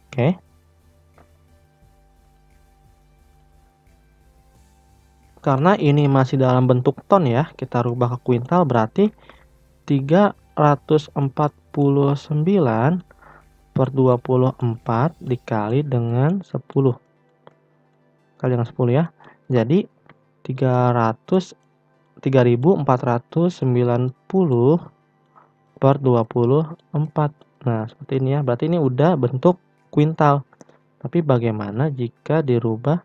Oke. Karena ini masih dalam bentuk ton ya, kita rubah ke kuintal, berarti 349 per 24 dikali dengan 10. Kali dengan 10 ya. Jadi 3.490 per 24. Nah, seperti ini ya. Berarti ini udah bentuk kuintal. Tapi bagaimana jika dirubah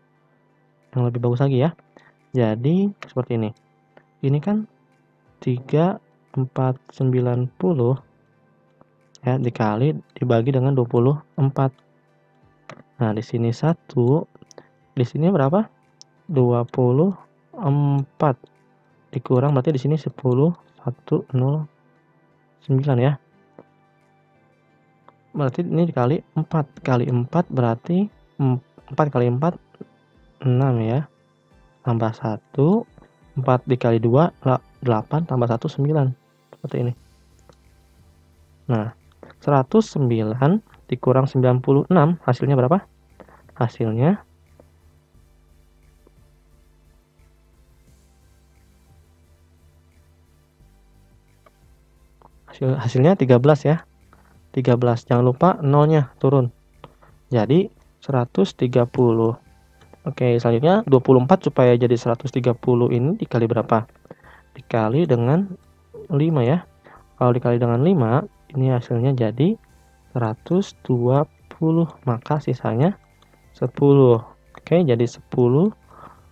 yang lebih bagus lagi ya? Jadi seperti ini. Ini kan 3.490 ya dikali dibagi dengan 24. Nah, di sini 1, di sini berapa? 24 dikurang, berarti di sini 10, 109 ya. Berarti ini dikali 4 kali 4 berarti 4 kali 4 6 ya. Tambah 1, 4 dikali 2, 8, tambah 1, 9. Seperti ini. Nah, 109 dikurang 96, hasilnya berapa? Hasilnya hasilnya 13 ya. 13. Jangan lupa nolnya turun. Jadi 130. Oke, selanjutnya 24 supaya jadi 130 ini dikali berapa? Dikali dengan 5 ya. Kalau dikali dengan 5, ini hasilnya jadi 120. Maka sisanya 10. Oke, jadi 10.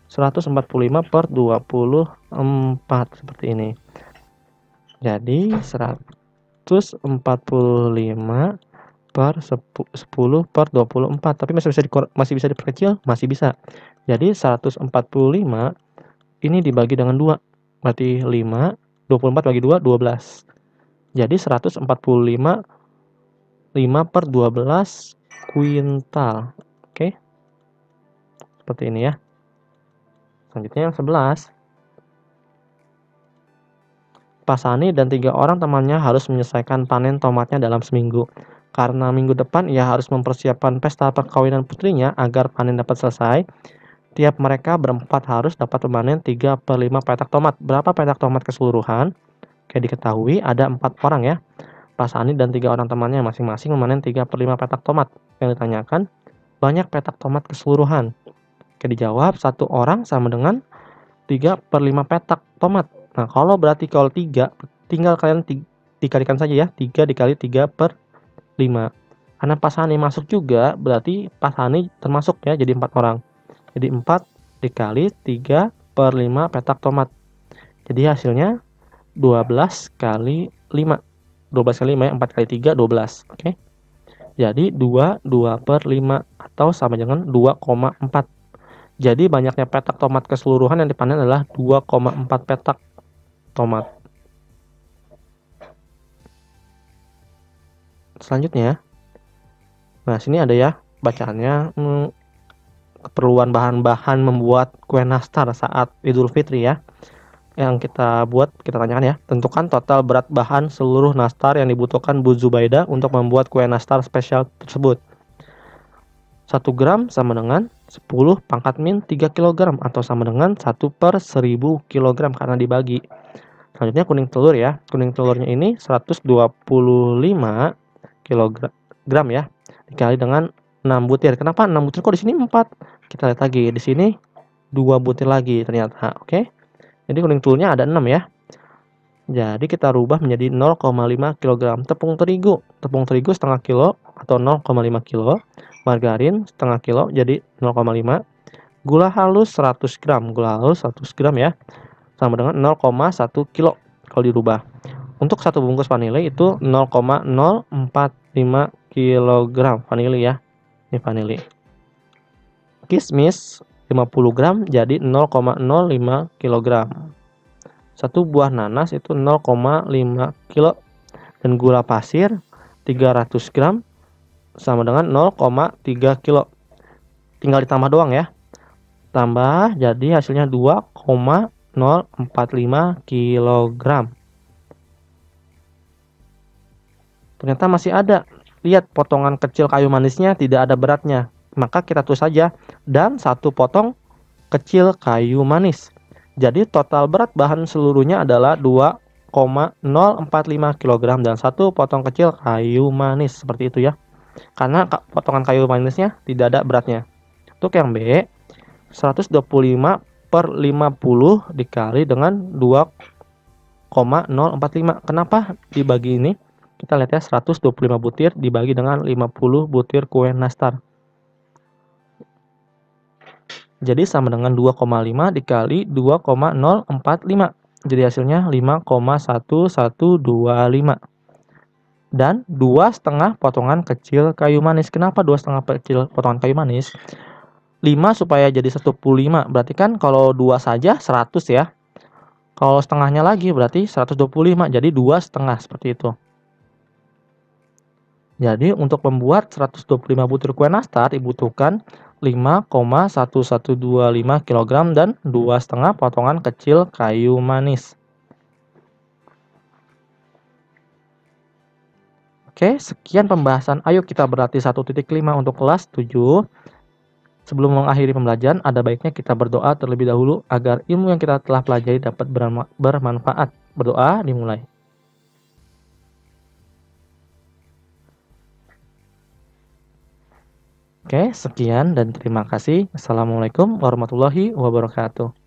145 per 24. Seperti ini. Jadi 145 per 10 per 24. Tapi masih bisa diperkecil? Masih bisa. Jadi 145 ini dibagi dengan 2. Berarti 5, 24 bagi 2, 12. Jadi 145 5 per 12 kuintal. Oke. Seperti ini ya. Selanjutnya yang 11. Pak Sani dan 3 orang temannya harus menyelesaikan panen tomatnya dalam seminggu. Karena minggu depan ia harus mempersiapkan pesta perkawinan putrinya agar panen dapat selesai, tiap mereka berempat harus dapat memanen 3/5 petak tomat. Berapa petak tomat keseluruhan? Oke, diketahui ada 4 orang ya. Pak Sani dan 3 orang temannya masing-masing memanen 3/5 petak tomat. Yang ditanyakan, banyak petak tomat keseluruhan. Oke, dijawab 1 orang sama dengan 3/5 petak tomat. Nah, kalau 3, tinggal kalian dikalikan saja ya. 3 dikali 3/5. Karena Pak Sani masuk juga, berarti Pak Sani termasuk ya, jadi 4 orang. Jadi 4 dikali 3/5 petak tomat. Jadi hasilnya 12 kali 5. 12 kali 5 ya, 4 kali 3, 12. Oke. Jadi 2/5 atau sama dengan 2,4. Jadi banyaknya petak tomat keseluruhan yang dipanen adalah 2,4 petak tomat. Selanjutnya, nah sini ada ya bacaannya, keperluan bahan-bahan membuat kue nastar saat Idul Fitri ya. Yang kita buat, kita tanyakan ya. Tentukan total berat bahan seluruh nastar yang dibutuhkan Bu Zubaida untuk membuat kue nastar spesial tersebut. 1 gram sama dengan 10 pangkat min 3 kg atau sama dengan 1/1000 kg karena dibagi. Selanjutnya kuning telur ya. Kuning telurnya ini 125 kilogram ya. Dikali dengan 6 butir. Kenapa 6 butir? Kok di sini 4? Kita lihat lagi. Di sini 2 butir lagi ternyata. Oke. Jadi kuning telurnya ada 6 ya. Jadi kita rubah menjadi 0,5 kg tepung terigu. Tepung terigu setengah kilo atau 0,5 kilo. Margarin setengah kilo jadi 0,5. Gula halus 100 gram. Gula halus 100 gram ya. Sama dengan 0,1 kilo kalau dirubah. Untuk satu bungkus vanili itu 0,045 kg vanili ya. Ini vanili. Kismis 50 gram jadi 0,05 kg. Satu buah nanas itu 0,5 kilo. Dan gula pasir 300 gram sama dengan 0,3 kilo. Tinggal ditambah doang ya. Tambah jadi hasilnya 2,045 kg. Ternyata masih ada. Lihat potongan kecil kayu manisnya tidak ada beratnya. Maka kita tulis saja dan 1 potong kecil kayu manis. Jadi total berat bahan seluruhnya adalah 2,045 kg dan 1 potong kecil kayu manis. Seperti itu ya. Karena potongan kayu manisnya tidak ada beratnya. Untuk yang B, 125/50 dikali dengan 2,045. Kenapa dibagi ini? Kita lihat ya, 125 butir dibagi dengan 50 butir kue nastar. Jadi sama dengan 2,5 dikali 2,045. Jadi hasilnya 5,1125. Dan 2,5 potongan kecil kayu manis. Kenapa 2,5 kecil potongan kayu manis? 5 supaya jadi 125. Berarti kan kalau 2 saja 100 ya. Kalau setengahnya lagi berarti 125. Jadi 2,5 seperti itu. Jadi untuk membuat 125 butir kue nastar dibutuhkan 5,1125 kg dan 2,5 potongan kecil kayu manis. Oke, sekian pembahasan. Ayo kita berlatih 1.5 untuk kelas 7. Sebelum mengakhiri pembelajaran, ada baiknya kita berdoa terlebih dahulu agar ilmu yang kita telah pelajari dapat bermanfaat. Berdoa dimulai. Oke, sekian dan terima kasih. Assalamualaikum warahmatullahi wabarakatuh.